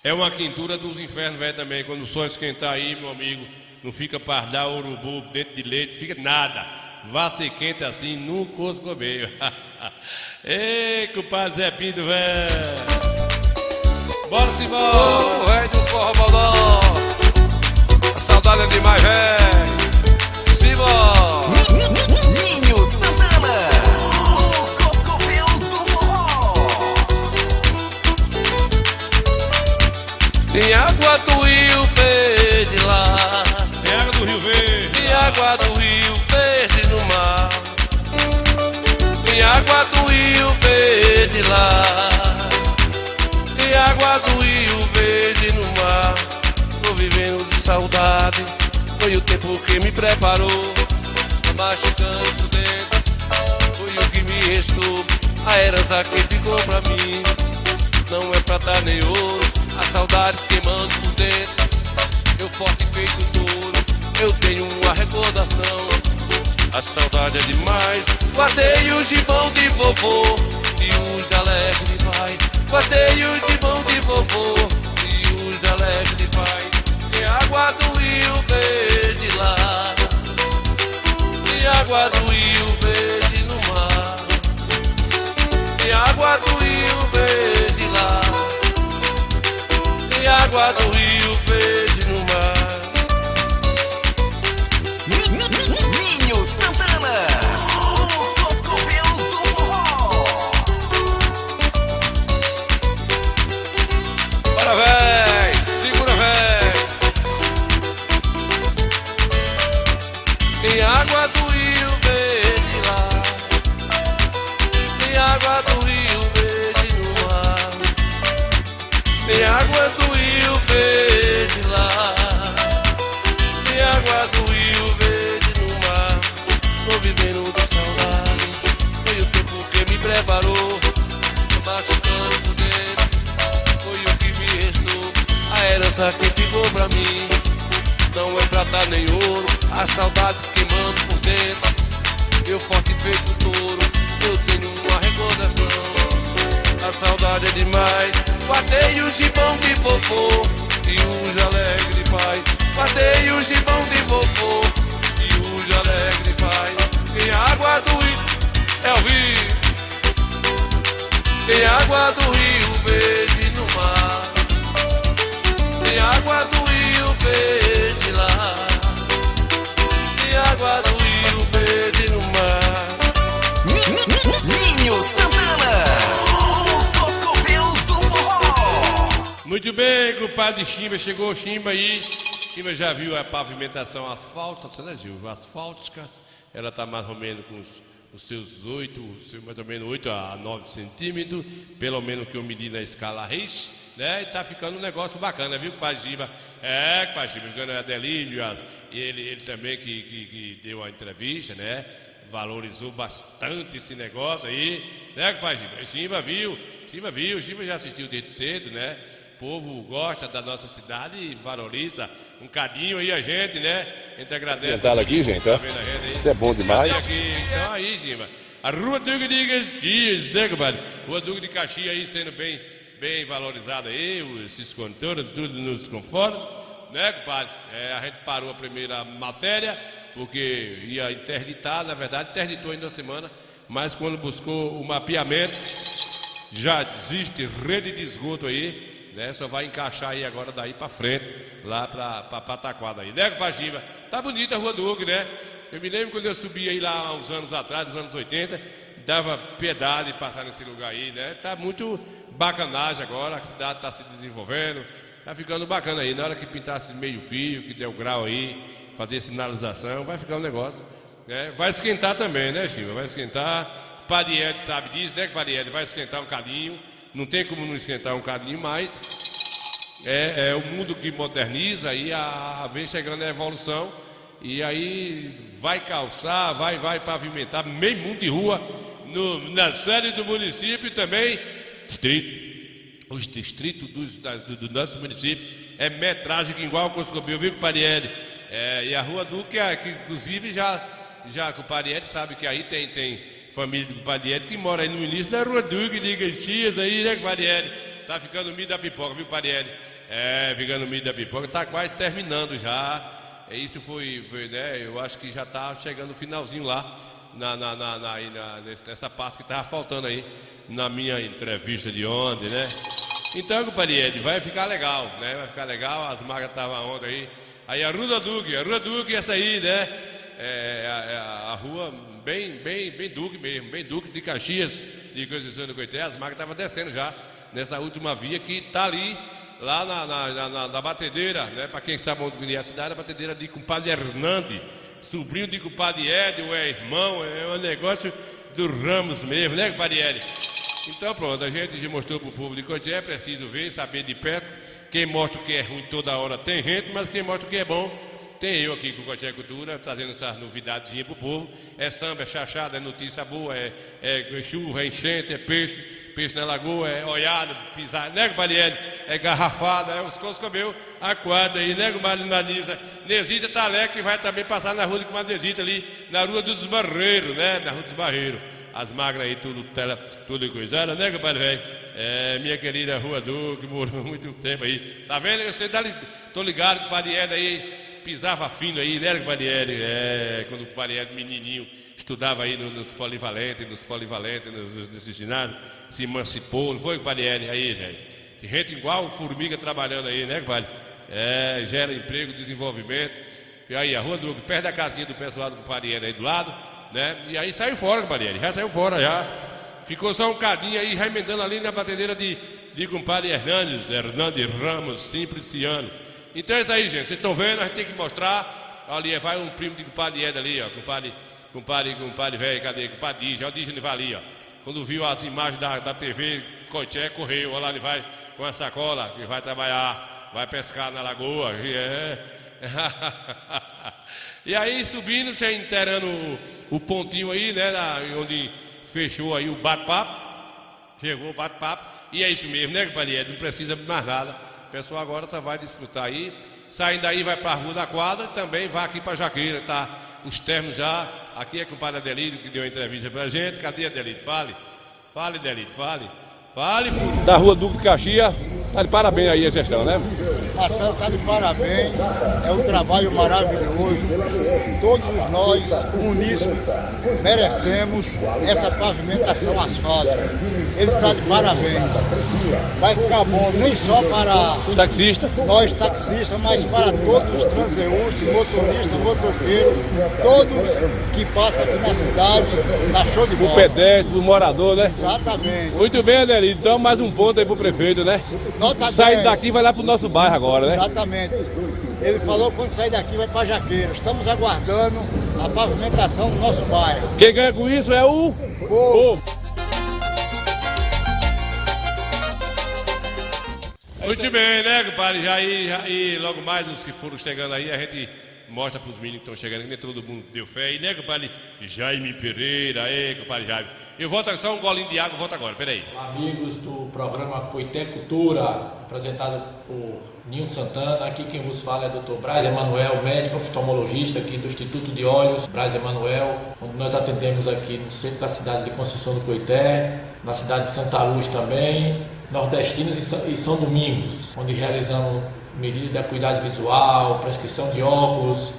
S3: É uma quintura dos infernos, velho, também, quando o sol esquentar aí, meu amigo, não fica pardal, urubu, dentro de leite, fica nada, vá ser quente assim, nunca os comeu. Ei, compadre Zé Pinto, velho! Bora-se embora!
S1: Ô, velho do forró bodó, a saudade é demais, velho!
S2: Ninho Santana, o Coscovil do forró.
S1: Tem água do Rio Verde lá,
S3: tem água do Rio Verde,
S1: tem água do Rio Verde no mar, tem água do Rio Verde lá, tem água do Rio Verde no mar. Tô vivendo de saudade, foi o tempo que me preparou, machucando por dentro, foi o que me restou. A herança que ficou pra mim não é prata nem ouro, a saudade queimando por dentro. Eu forte feito touro, eu tenho uma recordação. A saudade é demais. Guardei o gibão de vovô e os alegre de pai. Guardei o gibão de vovô e os alegre de pai. Tem água do Rio Verde lá, tem água do Rio Verde no mar, tem água do Rio Verde lá, tem água do Rio Verde no mar.
S2: Ninho Santana, o Coscovil do forró.
S1: Bora, véi, segura, véi. Tem água do Rio Verde lá, tem água do Rio Verde no mar, tem água do Rio Verde lá, tem água do Rio Verde no mar. Tô vivendo de saudade, foi o tempo que me preparou, machucando por dentro, foi o que me restou. A herança que ficou pra mim não é prata nem ouro, a saudade queimando por dentro. Eu forte feito touro, eu tenho uma recordação. A saudade é demais. Guardei o gibão de vovô e os alegre de pai. Guardei o gibão de vovô e os alegre vai. Tem água do rio, é o rio. Tem água do rio verde no mar. Tem água do rio verde lá. Tem água do rio verde no mar.
S13: Ninho Santana, o Coscovil do forró.
S3: Muito bem, compadre Chimba, chegou o Chimba aí. Chimba já viu a pavimentação asfáltica, né, Gil? Asfáltica, ela está mais ou menos com os seus mais ou menos 8 a 9 centímetros, pelo menos que eu medi na escala Reis, né? E tá ficando um negócio bacana, viu, compadre Chimba? Compadre Chimba, ficando a Delírio, ele também que deu a entrevista, né? Valorizou bastante esse negócio aí, né, compadre Chimba? Chimba já assistiu desde cedo, né? O povo gosta da nossa cidade e valoriza um cadinho aí a gente, né? A gente agradece.
S11: Tentá-la aqui, gente, ó. Isso é bom demais.
S3: Então aí, Chimba. A Rua Duque de Caxias, né, compadre? Rua Duque de Caxias aí sendo bem valorizada aí, esses cantores, tudo nos conforme, né, compadre? A gente parou a primeira matéria, porque ia interditar, na verdade, interditou ainda uma semana, mas quando buscou o mapeamento, já existe rede de esgoto aí, né? Só vai encaixar aí agora daí pra frente, lá pra Pataquada aí, né, compadre Chimba? Tá bonita a Rua Duque, né? Eu me lembro quando eu subi aí lá há uns anos atrás, nos anos 80, dava piedade passar nesse lugar aí, né? Tá muito bacanagem agora, a cidade tá se desenvolvendo, tá ficando bacana aí. Na hora que pintasse meio fio, que der o grau aí, fazer sinalização, vai ficar um negócio, né? Vai esquentar também, né, Chimba? Vai esquentar. Pariede sabe disso, né, Pariede? Vai esquentar um cadinho. Não tem como não esquentar um cadinho mais. É o mundo que moderniza e vem chegando a evolução. E aí vai calçar, vai pavimentar meio mundo de rua na sede do município e também distrito. Os distritos do nosso município é metragem igual o Coscovil, viu, Pariede? E a Rua Duque, que inclusive já que o Pariede sabe que aí tem família do Pariede que mora aí no início da Rua Duque de Caxias aí, né, Pariede? Tá ficando o milho da pipoca, viu, Pariede? Ficando o milho da pipoca, tá quase terminando já. Isso foi, né, eu acho que já tá chegando o finalzinho lá, nessa parte que tava faltando aí, na minha entrevista de ontem, né? Então, Pariede, vai ficar legal, né? Vai ficar legal, as marcas estavam ontem aí. Aí a Rua Duque, essa aí, né? A rua bem Duque mesmo, bem Duque de Caxias, de Conceição do Coité. As marcas estavam descendo já nessa última via que tá ali, lá na batedeira, né? Para quem sabe onde é a cidade, a batedeira de compadre Hernandes, sobrinho de compadre Edson, irmão, é um negócio do Ramos mesmo, né, compadre Edson? Então pronto, a gente já mostrou pro povo de Coité, é preciso ver, saber de perto. Quem mostra o que é ruim toda hora tem gente, mas quem mostra o que é bom, tem eu aqui com o Coité Cultura, trazendo essas novidadezinhas pro povo. É samba, é chachada, é notícia boa, é chuva, é enchente, é peixe na lagoa, é olhado, pisar, né, compadre? É garrafada, é os Coscovil, a quadra aí, né, compadre Nanisa? Nesita Talé, que vai também passar na rua de comadre Nesita ali, na Rua dos Barreiros, né, na Rua dos Barreiros. As magras aí, tudo coisada, né, compadre velho? Minha querida Rua Duque, morou muito tempo aí. Tá vendo? Você tô ligado que o Pariede aí pisava fino aí, né, Pariede? Quando o Pariede menininho estudava aí nos polivalentes, nesses ginásios, se emancipou, não foi, Pariede? Aí, velho. Tem gente igual formiga trabalhando aí, né, compadre? Gera emprego, desenvolvimento. E aí, a Rua Duque, perto da casinha do pessoal do Pariede aí do lado, né? E aí saiu fora, Pariede, já saiu fora já. Ficou só um cadinho aí, remendando ali na batedeira de compadre Hernandes Ramos, Simpliciano. Então é isso aí, gente. Vocês estão vendo, a gente tem que mostrar. Ali vai um primo de compadre Ed ali, ó. Compadre velho, cadê? Compadre Dija, ó, o Dija vai ali, ó. Quando viu as imagens da TV, Coité correu, ó lá ele vai com a sacola, que vai trabalhar, vai pescar na lagoa. E aí subindo, você inteirando o pontinho aí, né? Onde fechou aí o bate-papo, chegou o bate-papo, e é isso mesmo, né, compadre? Não precisa mais nada. O pessoal agora só vai desfrutar aí. Saindo daí, vai para a Rua da Quadra, também vai aqui para Jaqueira, tá? Os termos já. Aqui é com o compadre Adelídio, que deu uma entrevista pra gente. Cadê Adelídio? Fale, Adelídio, fale. Fale,
S11: da Rua Duque de Caxias, Tá de parabéns aí a gestão, né?
S12: Marcelo está de parabéns, é um trabalho maravilhoso. Todos nós, munícipes, merecemos essa pavimentação asfáltica. Ele está de parabéns. Vai ficar bom nem só para
S11: os taxistas,
S12: nós taxistas, mas para todos os transeuntes, motoristas, motoqueiros, todos que passam aqui na cidade, na show de bola.
S11: O pedestre, o morador, né?
S12: Exatamente.
S11: Muito bem, Adelino. Então mais um ponto aí pro prefeito, né? Sai daqui e vai lá pro nosso bairro agora, né?
S12: Exatamente. Ele falou que quando sair daqui vai para Jaqueira. Estamos aguardando a pavimentação do nosso bairro.
S11: Quem ganha com isso é o povo. Muito bem, né, compadre? Já aí, logo mais os que foram chegando aí, a gente mostra pros meninos que estão chegando, que nem todo mundo deu fé. E, né, compadre? Jaime Pereira, aí, compadre Jaime. Eu volto só um golinho de água, volto agora, peraí.
S14: Amigos do programa Coité Cultura, apresentado por Ninho Santana. Aqui quem vos fala é o Dr. Braz Emanuel, médico oftalmologista aqui do Instituto de Olhos, Braz Emanuel, onde nós atendemos aqui no centro da cidade de Conceição do Coité, na cidade de Santa Luz também, Nordestinos e São Domingos, onde realizamos medidas de acuidade visual, prescrição de óculos,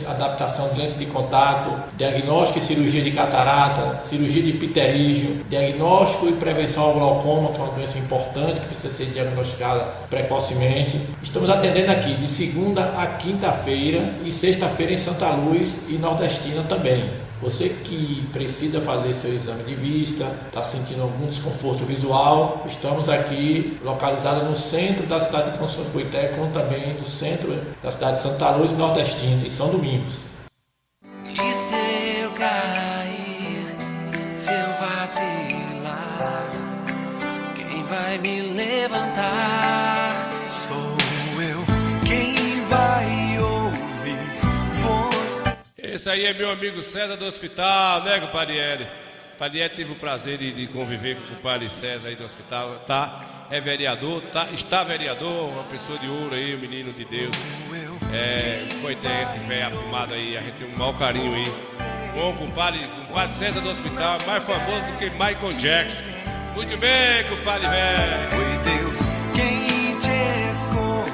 S14: adaptação de lentes de contato, diagnóstico e cirurgia de catarata, cirurgia de pterígio, diagnóstico e prevenção ao glaucoma, que é uma doença importante que precisa ser diagnosticada precocemente. Estamos atendendo aqui de segunda a quinta-feira e sexta-feira em Santa Luz e Nordestina também. Você que precisa fazer seu exame de vista, está sentindo algum desconforto visual, estamos aqui localizados no centro da cidade de Conceição do Coité, como também no centro da cidade de Santa Luz e Nordestina, e São Domingos.
S13: E se eu cair, se eu vacilar, quem vai me levantar? Sou eu, quem vai ouvir você.
S3: Esse aí é meu amigo César do hospital, né, compadre Eli? O compadre Eli teve o prazer de conviver com o compadre César aí do hospital, é vereador, está vereador, uma pessoa de ouro aí, um menino de Deus. Coité, esse velho apumado aí, a gente tem um mau carinho aí. Com o compadre César do hospital, mais famoso do que Michael Jackson. Muito bem, compadre velho.
S13: Foi Deus quem te escolheu.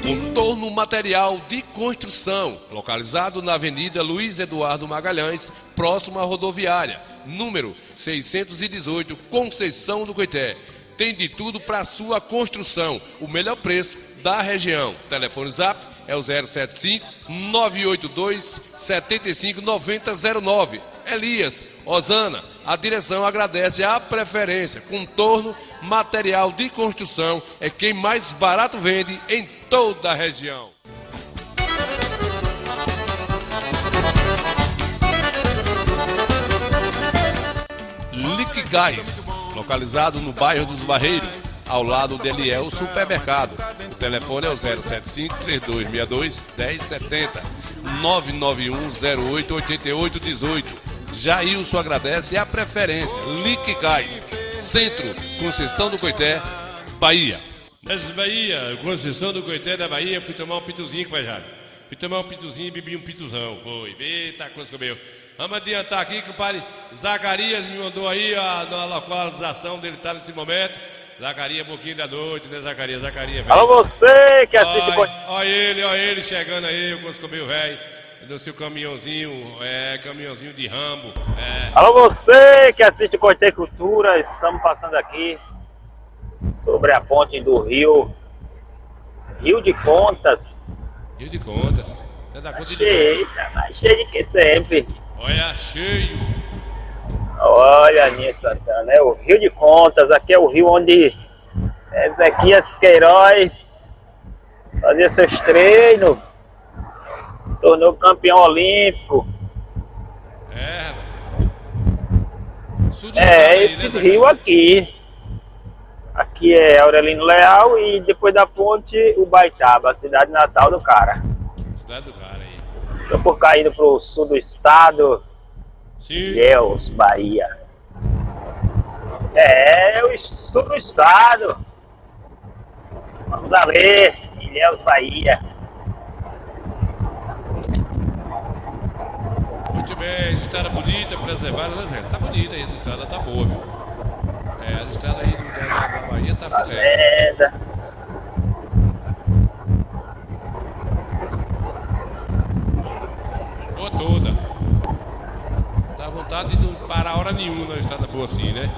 S1: Contorno Material de Construção, localizado na Avenida Luiz Eduardo Magalhães, próximo à rodoviária, número 618, Conceição do Coité. Tem de tudo para sua construção, o melhor preço da região. Telefone Zap é o 075 982 75 9009. Elias, Osana, a direção agradece a preferência. Contorno Material de Construção é quem mais barato vende em toda a região. Liquigás, localizado no bairro dos Barreiros, ao lado do Eliel Supermercado. O telefone é o 075-3262-1070, 991-08-8818. Jailson agradece a preferência. Liquigás, Centro, Conceição do Coité, Bahia. Nessa Bahia, Conceição do Coité da Bahia, fui tomar um pituzinho, compadre. Fui tomar um pituzinho e bebi um pituzão. Foi, eita coisa comeu. Vamos adiantar aqui, compadre. Zacarias me mandou aí a localização dele tá nesse momento. Zacarias, pouquinho da noite, né, Zacarias? Zacarias, velho.
S15: Alô, você que assiste...
S3: Olha ele chegando aí, o coisa comeu, velho. Do seu caminhãozinho, caminhãozinho de Rambo.
S15: Alô, você que assiste Coité Cultura, estamos passando aqui sobre a ponte do Rio de Contas.
S3: Rio de Contas. É da conta
S15: Mas cheio de que sempre.
S3: Olha, cheio.
S15: Olha, Ninho Santana, é o Rio de Contas, aqui é o rio onde Ezequias Queiroz fazia seus treinos. Se tornou campeão olímpico. Esse rio aqui. Aqui é Aurelino Leal e depois da ponte, Ubaitaba, a cidade natal do cara.
S3: Cidade do cara aí.
S15: Estou por cair pro sul do estado.
S3: Sim.
S15: Ilhéus, Bahia. O sul do estado. Vamos a ver. Ilhéus, Bahia.
S3: Muito bem, estrada bonita, preservada, né, Zé? Tá bonita aí, essa estrada tá boa, viu? É, a estrada aí da Bahia tá filé. Boa toda. Dá vontade de não parar hora nenhuma na estrada boa assim, né?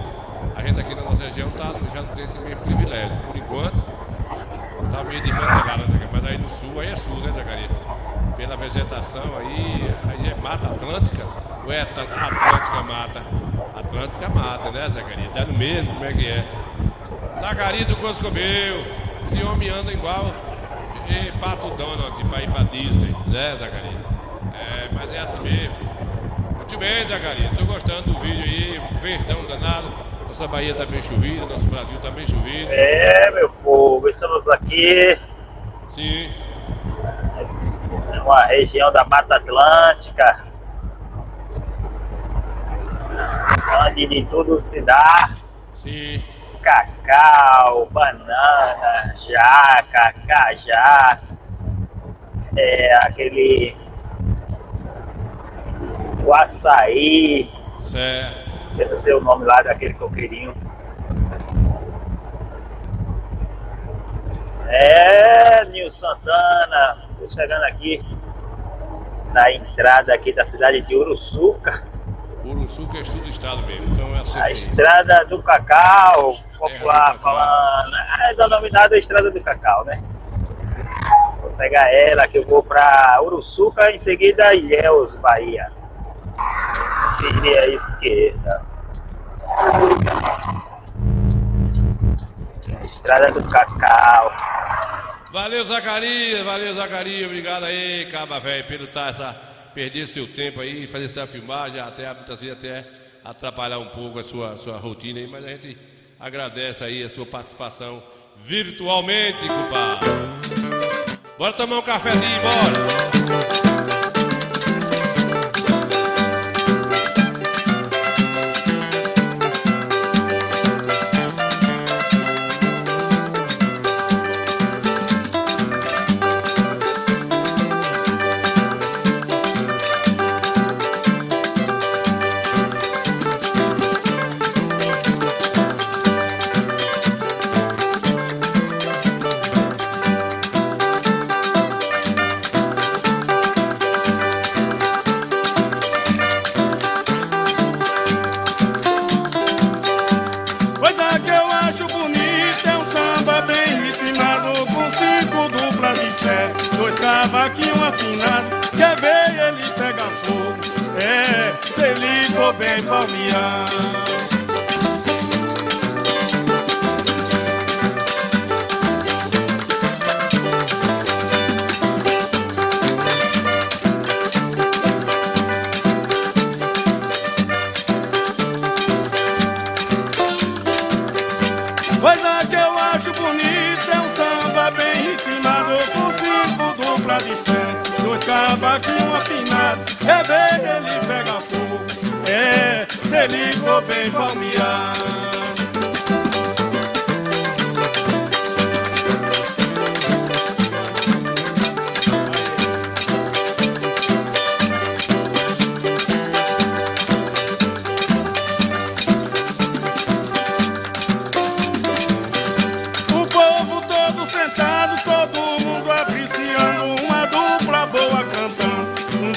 S3: A gente aqui na nossa região já não tem esse mesmo privilégio. Por enquanto, tá meio desmantelada, né? Mas aí no sul, aí é sul, né, Zacarias? Pela vegetação aí é Mata Atlântica, ou é Atlântica Mata? Atlântica Mata, né, Zacarias? Tá no mesmo, como é que é? Zacarias do Coscobel, esse homem anda igual Pato Donald pra ir pra Disney, né, Zacarias? É, mas é assim mesmo. Muito bem, Zacarias, tô gostando do vídeo aí, verdão danado. Nossa Bahia tá bem chovida, nosso Brasil tá bem chovido.
S15: É, meu povo, estamos aqui.
S3: Sim.
S15: É uma região da Mata Atlântica, onde de tudo se dá.
S3: Sim.
S15: Cacau, banana, jaca, cajá, o açaí.
S3: Certo.
S15: Eu não sei o nome lá daquele coqueirinho. Nil Santana, estou chegando aqui na entrada aqui da cidade de Uruçuca.
S3: Uruçuca é estudo do estado mesmo, então é assim.
S15: A estrada do cacau, popular falando, é denominada Estrada do Cacau, né? Vou pegar ela que eu vou para Uruçuca, em seguida Ilhéus, Bahia. Virei à esquerda. Estrada do Cacau.
S3: Valeu, Zacarias, obrigado aí, caba velho, pelo perder seu tempo aí, fazer essa filmagem, muitas vezes até atrapalhar um pouco a sua rotina aí, mas a gente agradece aí a sua participação virtualmente, compadre. Bora tomar um cafezinho, bora!
S16: Cavaquinho afinado, quer ver ele pegar fogo? Se ele for bem palmeado. Coisa que eu acho bonita é um samba bem ritmado, com 5 duplas de fé, 2 cavaquinhos afinados, quer ver ele pegar fogo? Se ele for bem palmeado.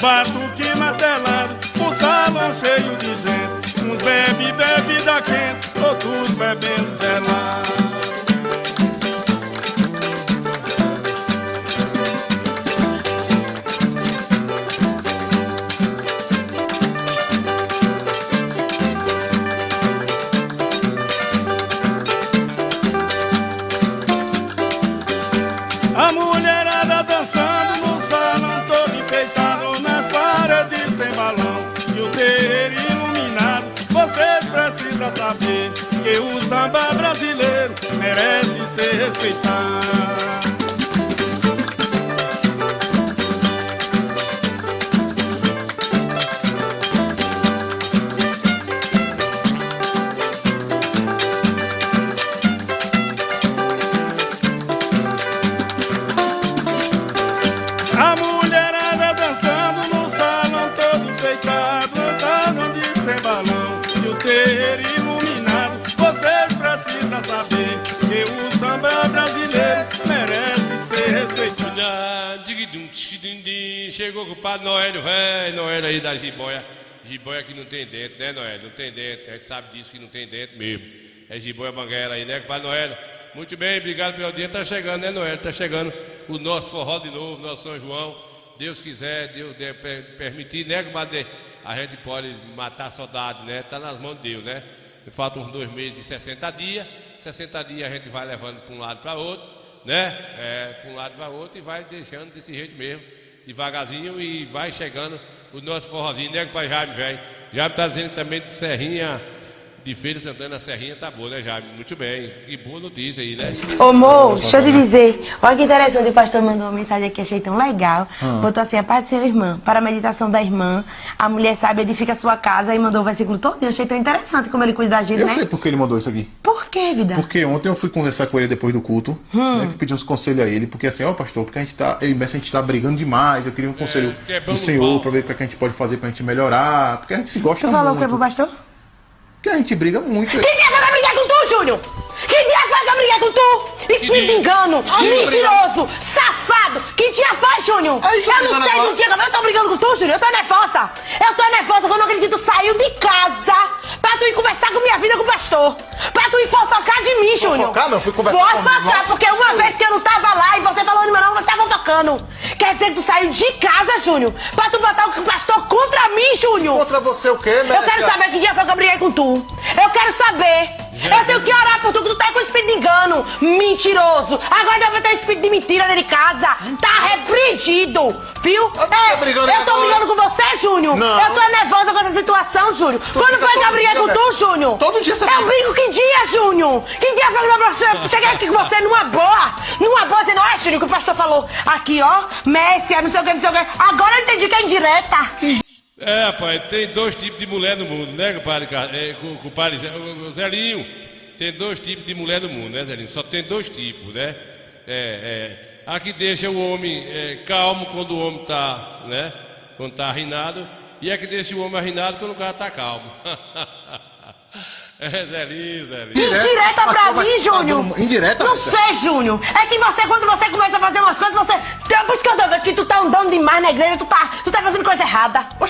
S16: Batuque martelado, um salão cheio de gente. Uns bebe bebida quente, outros bebendo gelado. A mulherada dançando no salão todo enfeitado, tem balão e o terreiro iluminado. Vocês precisam saber que o samba brasileiro merece ser respeitado. A mulherada dançando no salão todo enfeitado,
S3: chegou com o padre Noélio, velho, Noélio aí da jiboia. Jiboia que não tem dente, né, Noélio? Não tem dente, a gente sabe disso que não tem dente mesmo. É jiboia banguela aí, né, padre Noélio? Muito bem, obrigado pelo dia. Tá chegando, né, Noélio? Tá chegando o nosso forró de novo, nosso São João. Deus quiser, Deus deve permitir, né, compadre? A gente pode matar a saudade, né? Tá nas mãos de Deus, né? Faltam uns 2 meses e 60 dias. 60 dias a gente vai levando para um lado para outro, né? Para um lado para outro e vai deixando desse jeito mesmo, devagarzinho, e vai chegando o nosso forrozinho, né, pai Jaime, velho? Jaime tá dizendo também de Serrinha, de Feira Santana, a Serrinha tá boa, né, Jaime? Muito bem, que boa notícia aí, né?
S17: Ô, amor, deixa eu te dizer, olha que interessante, o pastor mandou uma mensagem aqui, achei tão legal. Botou assim: a paz do Senhor, irmã, para a meditação da irmã, a mulher sabe edifica a sua casa, e mandou o versículo todo. Eu achei tão interessante como ele cuida da gente,
S18: Eu
S17: né?
S18: sei por que ele mandou isso aqui.
S17: Por que, vida?
S18: Porque ontem eu fui conversar com ele depois do culto, né, fui pedir uns conselhos a ele, porque assim, ó, pastor, porque a gente tá, eu e Messi, a gente tá brigando demais, eu queria um conselho do Senhor pra ver o que a gente pode fazer pra gente melhorar, porque a gente se gosta
S17: Tu
S18: muito.
S17: falou o que pro pastor?
S18: Que a gente briga muito.
S17: Que dia foi que eu briguei com tu, Júnior? Que dia foi que eu briguei com tu? Espírito de engano, mentiroso, safado. Que dia foi, Júnior? Eu não sei do dia que eu tô brigando com tu, Júnior. Eu tô nervosa. Eu tô nervosa quando eu acredito que tu saiu de casa pra tu ir conversar com minha vida com o pastor. Pra tu ir fofocar de mim, Júnior.
S18: Fofocar não, fui conversar com
S17: Fofocar, porque uma vez que eu não tava lá e você falou no meu nome, você tá fofocando. Quer dizer que tu saiu de casa, Júnior, pra tu botar o pastor contra mim, Júnior.
S18: Contra você o quê, né?
S17: Eu quero saber que dia foi que eu briguei com tu. Eu quero saber. Eu tenho que orar por tu, que tu tá com espírito de engano. Mentiroso. Agora deve ter espírito de mentira dentro de casa. Tá repreendido. Viu? Eu tô brigando com você, Júnior.
S18: Não.
S17: Eu tô nervosa com essa situação, Júnior. Quando foi que eu briguei com tu, Júnior?
S18: Todo dia você
S17: Eu brigo que dia, Júnior? Que dia foi que eu cheguei aqui com você numa boa? Numa boa, dizendo: olha, Júnior, que o pastor falou. Aqui, ó, Messi, não sei o que, não sei o que. Agora eu entendi que é indireta.
S3: Rapaz, tem 2 tipos de mulher no mundo, né, compadre Zelinho? Tem 2 tipos de mulher no mundo, né, Zelinho? Só tem 2 tipos, né? A que deixa o homem calmo quando o homem tá, né? Quando tá arrinado, e a que deixa o homem arrinado quando o cara tá calmo. Zelinho.
S17: Indireta pra mim, Júnior?
S18: Indireta?
S17: Não sei, Júnior. É que você, quando você começa a fazer umas coisas, você... Por isso que eu tô vendo que tu tá andando demais na igreja, tu tá fazendo coisa errada. Tu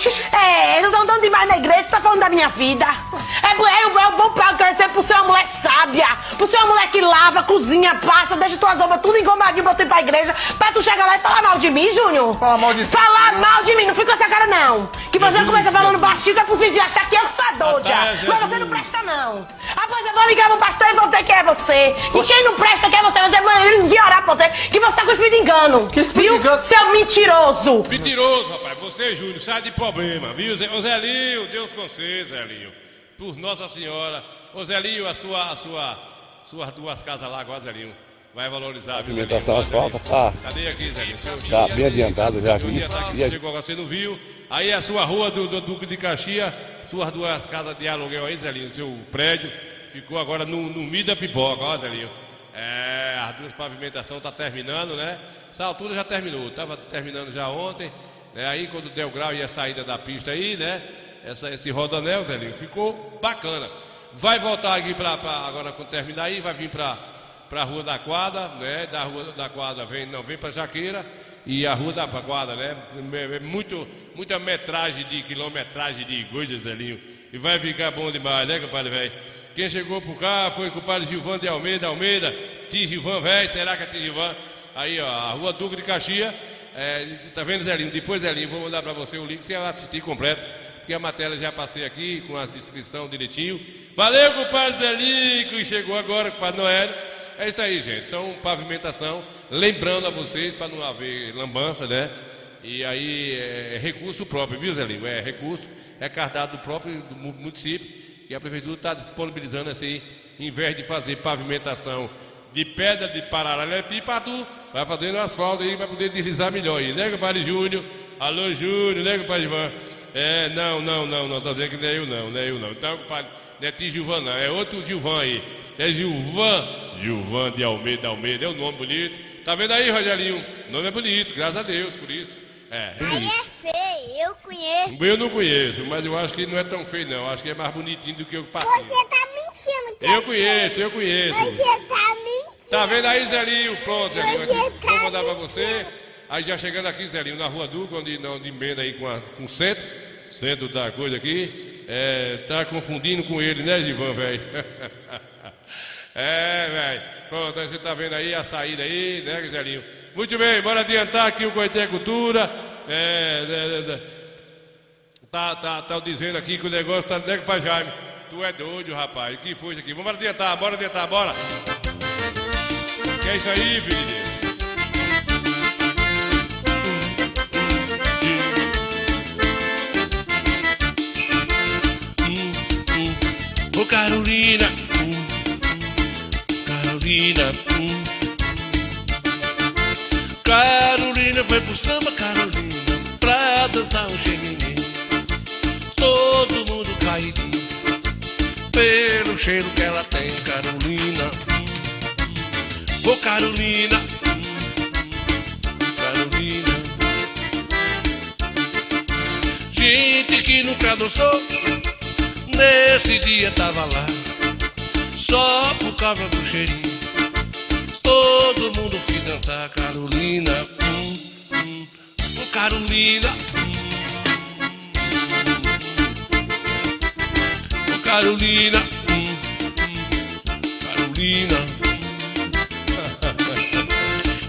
S17: tá andando demais na igreja, tu tá falando da minha vida. É o bom pago que eu recebo pro ser uma mulher sábia, pro ser uma mulher que lava, cozinha, passa, deixa tuas roupas tudo engomadinho, botando pra igreja, pra tu chegar lá e falar mal de mim, Júnior.
S18: Falar mal de
S17: mim, não fica com essa cara, não. Que você começa falando baixinho, que é possível achar que eu sou a doida. Mas você não presta, não. Após eu vou ligar pro pastor e vou dizer que é você. E quem não presta que é você, ele vai orar pra você, que você tá com espírito de engano.
S18: Que espírito de engano?
S17: Seu mentiroso.
S3: Mentiroso, rapaz. Você, Júnior, sai de problema, viu? Ô Zelinho, Deus com você, Zelinho. Por Nossa Senhora. Ô Zelinho, suas 2 casas lá agora, Zelinho. Vai valorizar, viu, Zelinho?
S11: Pavimentação asfalto, tá.
S3: Cadê aqui, Zelinho?
S11: Tá bem adiantado já aqui.
S3: Chegou agora, você não viu? Aí a sua rua do Duque de Caxias, suas 2 casas de aluguel aí, Zelinho, seu prédio, ficou agora no meio da pipoca, ó, Zelinho. As 2 pavimentações tá terminando, né? Essa altura já terminou, tava terminando já ontem, né? Aí quando der o grau e a saída da pista aí, né? Esse rodoanel, Zelinho, ficou bacana. Vai voltar aqui agora quando terminar aí, vai vir pra Rua da Quadra, né? Da Rua da Quadra vem pra Jaqueira, e a Rua da Quadra, né? Muita quilometragem de coisas, Zelinho. E vai ficar bom demais, né, compadre velho? Quem chegou por cá foi o compadre Gilvan de Almeida, Tio Gilvan, velho, será que é Tio Gilvan? Aí, ó, a Rua Duque de Caxias, tá vendo, Zelinho? Depois, Zelinho, vou mandar pra você o link, você vai assistir completo, porque a matéria já passei aqui, com a descrição direitinho. Valeu, compadre Zelinho, que chegou agora, compadre Noélio. É isso aí, gente, são pavimentação, lembrando a vocês, para não haver lambança, né? E aí, é recurso próprio, viu, Zelinho? É recurso, é cardápio do próprio do município, e a prefeitura está disponibilizando assim, em vez de fazer pavimentação de pedra de paralelepípedo, vai fazendo asfalto aí para poder deslizar melhor aí, né, compadre Júnior? Alô, Júnior, né, compadre Ivan? Não, tá dizendo que não é eu não. Então, compadre, não é Tio Gilvan não, é outro Gilvan aí. É Gilvan de Almeida, é um nome bonito. Tá vendo aí, Rogelinho? O nome é bonito, graças a Deus, por isso.
S4: Aí é feio, eu conheço.
S3: Eu não conheço, mas eu acho que não é tão feio não, acho que é mais bonitinho do que o que passei.
S4: Você tá mentindo,
S3: Eu conheço.
S4: Você tá mentindo.
S3: Tá vendo aí, Zelinho? Pronto, Zelinho, vou mandar pra você. Aí já chegando aqui, Zelinho, na Rua Duca, onde emenda aí com o centro da coisa aqui, tá confundindo com ele, né, Givan, velho? Velho. Pronto, aí você tá vendo aí a saída aí, né, Zelinho? Muito bem, bora adiantar aqui o Coité Cultura. Tá dizendo aqui que o negócio tá nego pra Jaime. Tu é doido, rapaz. O que foi isso aqui? Vamos adiantar, bora. Que é isso aí, filho?
S1: Ô Carolina, Carolina foi pro samba, Carolina, pra dançar um xeninê. Todo mundo caidinho pelo cheiro que ela tem, Carolina. Ô Carolina, gente que nunca dançou, nesse dia tava lá, só por causa do cheirinho. Todo mundo quis dançar, Carolina. Ô Carolina, ô Carolina,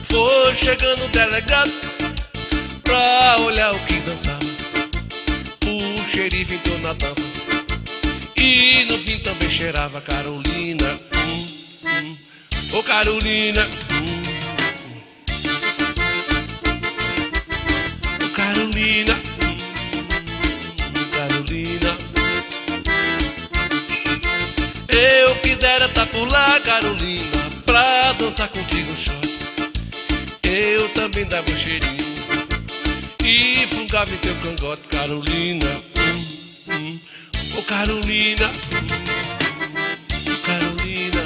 S1: Foi chegando o delegado pra olhar o que dançava. O xerife entrou na dança e no fim também cheirava, Carolina. Ô Carolina, ô Carolina, eu quisera tá por lá, Carolina, pra dançar contigo um shot. Eu também dava um cheirinho e fungava em teu cangote, Carolina. Ô Carolina, Carolina,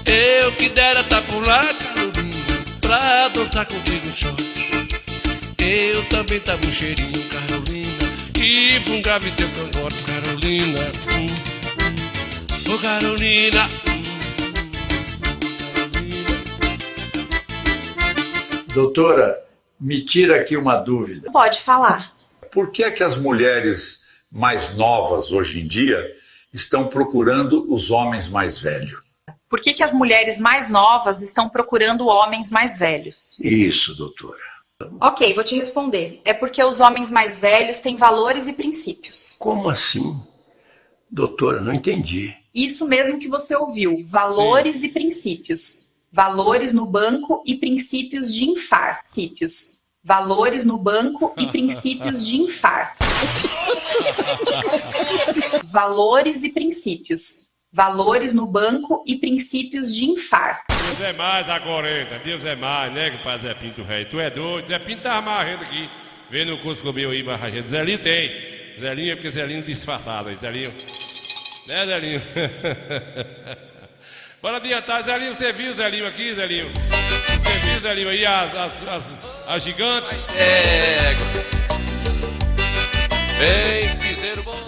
S1: eu que dera tá por lá, Carolina, pra dançar contigo um shot. Eu também tava um cheirinho, Carolina, e fungava em teu cangote, Carolina. Ô Carolina,
S7: Doutora, me tira aqui uma dúvida.
S8: Pode falar.
S7: Por que é que as mulheres mais novas hoje em dia estão procurando os homens mais velhos?
S8: Por que as mulheres mais novas estão procurando homens mais velhos?
S10: Isso, doutora.
S8: Ok, vou te responder. É porque os homens mais velhos têm valores e princípios.
S10: Como assim? Doutora, não entendi.
S8: Isso mesmo que você ouviu. Valores e princípios. Valores no banco e princípios de infarto. Valores no banco e princípios de infarto. Valores e princípios. Valores no banco e princípios de infarto.
S3: Deus é mais agora, Deus é mais, né, compadre Zé Pinto, velho? Tu é doido, Zé Pinto tá amarrando aqui, vendo o curso comigo aí, marrendo. Zelinho tem. Zelinho é porque Zelinho disfarçado aí, Zelinho. Né, Zelinho? Bora adiantar, Zelinho, você viu Zelinho aqui, Zelinho? Você viu, Zelinho, aí as gigantes?
S1: Vem, piseiro bom.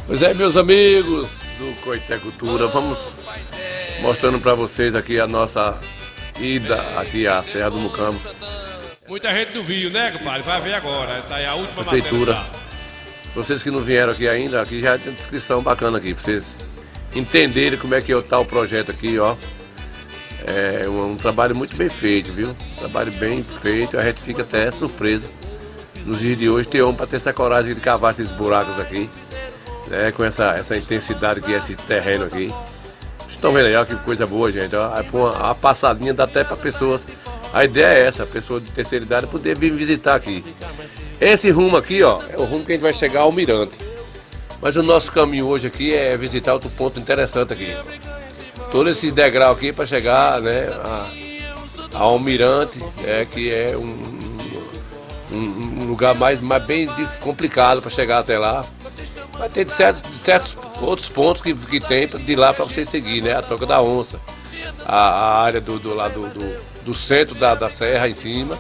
S11: Pois é, meus amigos do Coité Cultura, vamos mostrando para vocês aqui a nossa ida aqui à Serra do Mucamo.
S3: Muita gente não viu, né, compadre? Vai ver agora, essa é a última
S11: Prefeitura.
S3: matéria.
S11: Vocês que não vieram aqui ainda, aqui já tem descrição bacana aqui, para vocês entenderem como é que está o projeto aqui, ó. É um trabalho muito bem feito, viu? Trabalho bem feito, a gente fica até surpreso nos dias de hoje ter homem para ter essa coragem de cavar esses buracos aqui, né? Com essa intensidade que é esse terreno aqui. Vocês estão vendo aí, ó, que coisa boa, gente. Ó, a passadinha dá até para pessoas. A ideia é essa, a pessoa de terceira idade poder vir visitar aqui. Esse rumo aqui, ó, é o rumo que a gente vai chegar ao Mirante. Mas o nosso caminho hoje aqui é visitar outro ponto interessante aqui. Todo esse degrau aqui para chegar, né, ao Mirante, que é um lugar mais bem complicado para chegar até lá. Vai ter, de certa
S3: certos outros pontos que tem de lá para você seguir, né? A Toca da Onça, a área do centro da serra em cima,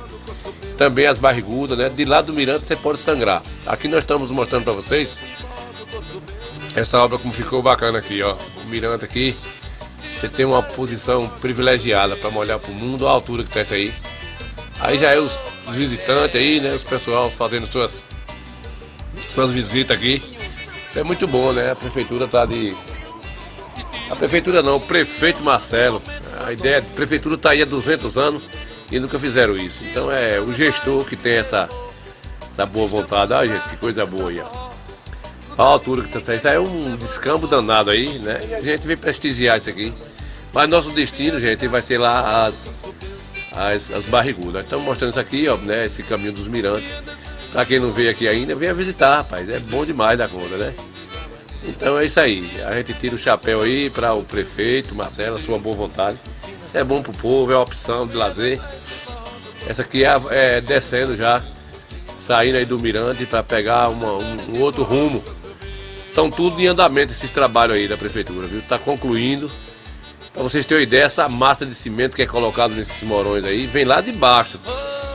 S3: também as barrigudas, né? De lá do Mirante você pode sangrar. Aqui nós estamos mostrando para vocês essa obra como ficou bacana aqui, ó. O Mirante aqui, você tem uma posição privilegiada para olhar para o mundo, a altura que tá isso aí. Aí já é os visitantes aí, né? Os pessoal fazendo suas visitas aqui. Isso é muito bom, né? A prefeitura tá de... A prefeitura não, o prefeito Marcelo. A ideia da prefeitura tá aí há 200 anos e nunca fizeram isso. Então é o gestor que tem essa boa vontade. Ah, gente, que coisa boa aí, ó. A altura que tá, isso aí é um descambo danado aí, né? E a gente vem prestigiar isso aqui. Mas nosso destino, gente, vai ser lá as barrigudas. Estamos mostrando isso aqui, ó, né? Esse caminho dos Mirantes. Pra quem não veio aqui ainda, venha visitar, rapaz. É bom demais da conta, né? Então é isso aí. A gente tira o chapéu aí para o prefeito Marcelo, a sua boa vontade. Isso é bom pro povo, é uma opção de lazer. Essa aqui é descendo já, saindo aí do Mirante para pegar um outro rumo. Estão tudo em andamento esses trabalhos aí da prefeitura, viu? Está concluindo. Para vocês terem uma ideia, essa massa de cimento que é colocada nesses morões aí, vem lá de baixo,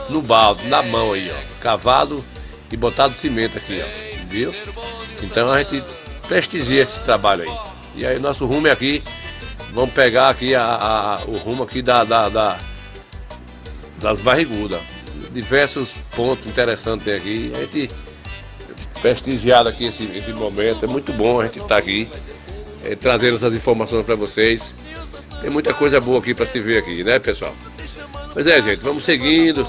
S3: no balde, na mão aí, ó. Cavado e botado cimento aqui, ó. Viu? Então a gente prestigia esse trabalho aí. E aí nosso rumo é aqui. Vamos pegar aqui o rumo aqui das barrigudas. Diversos pontos interessantes tem aqui. A gente prestigiado aqui esse momento. É muito bom a gente estar aqui trazendo essas informações para vocês. Tem muita coisa boa aqui para se ver aqui, né, pessoal? Pois é, gente, vamos seguindo.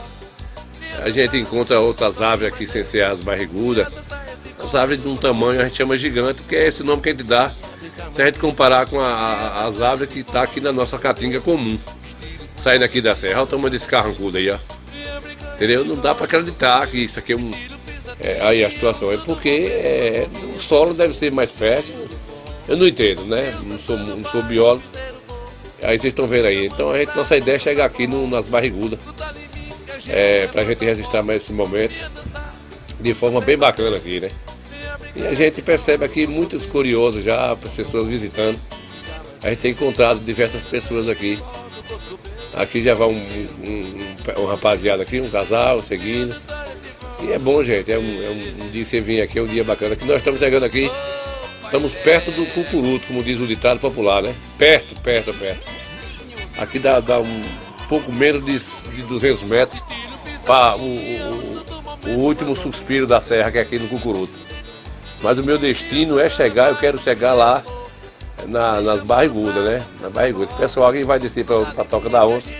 S3: A gente encontra outras árvores aqui sem ser as barrigudas. As árvores de um tamanho a gente chama gigante, porque é esse nome que a gente dá se a gente comparar com as árvores que está aqui na nossa caatinga comum, saindo aqui da serra. Olha o tamanho desse carrancudo aí, ó. Entendeu? Não dá para acreditar que isso aqui é aí a situação. É porque o solo deve ser mais fértil. Eu não entendo, né? Não sou biólogo. Aí vocês estão vendo aí. Então nossa ideia é chegar aqui nas barrigudas. Para a gente registrar mais esse momento de forma bem bacana aqui, né? E a gente percebe aqui muitos curiosos já, as pessoas visitando. A gente tem encontrado diversas pessoas aqui. Aqui já vai um rapaziada aqui, um casal seguindo. E é bom, gente, é um dia que você vem aqui, é um dia bacana. Que nós estamos chegando aqui, estamos perto do Cucuruto, como diz o ditado popular, né? Perto. Aqui dá um pouco menos de 200 metros para o último suspiro da serra, que é aqui no Cucuruto. Mas o meu destino é chegar, eu quero chegar lá nas barrigudas, né? Na barriguda. Esse pessoal aqui vai descer para a Toca da Onça.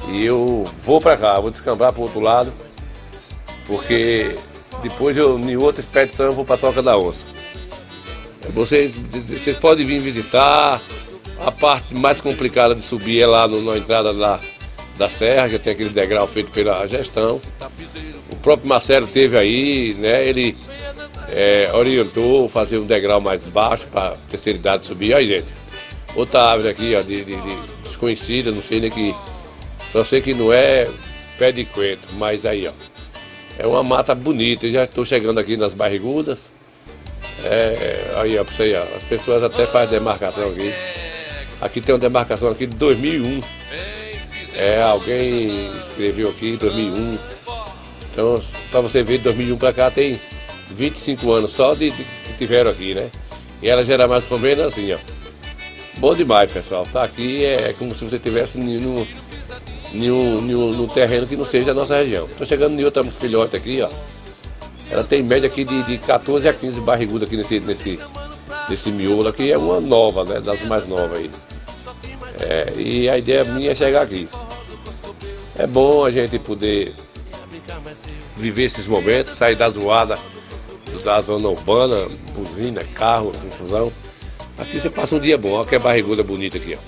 S3: E eu vou para cá, vou descambar para o outro lado. Porque depois em outra expedição eu vou para a Toca da Onça. Vocês podem vir visitar. A parte mais complicada de subir é lá na entrada da serra, que tem aquele degrau feito pela gestão. O próprio Marcelo teve aí, né? Ele orientou fazer um degrau mais baixo para a terceira idade subir. Aí, gente, outra árvore aqui, ó, de desconhecida, não sei nem que. Só sei que não é pé de coentro, mas aí, ó. É uma mata bonita. Eu já estou chegando aqui nas barrigudas. Aí, ó, pra você, ó, as pessoas até fazem demarcação aqui. Aqui tem uma demarcação aqui de 2001. Alguém escreveu aqui 2001. Então, para você ver, de 2001 para cá tem 25 anos só que tiveram aqui, né? E ela já era mais ou menos assim, ó. Bom demais, pessoal. Tá aqui é como se você estivesse num terreno que não seja da nossa região. Tô chegando em outra filhote aqui, ó. Ela tem média aqui de 14 a 15 barrigudas aqui nesse miolo aqui. É uma nova, né? Das mais novas aí. E a ideia minha é chegar aqui. É bom a gente poder viver esses momentos, sair da zoada da zona urbana, buzina, carro, confusão. Aqui você passa um dia bom. Olha que barriguda bonita aqui, ó.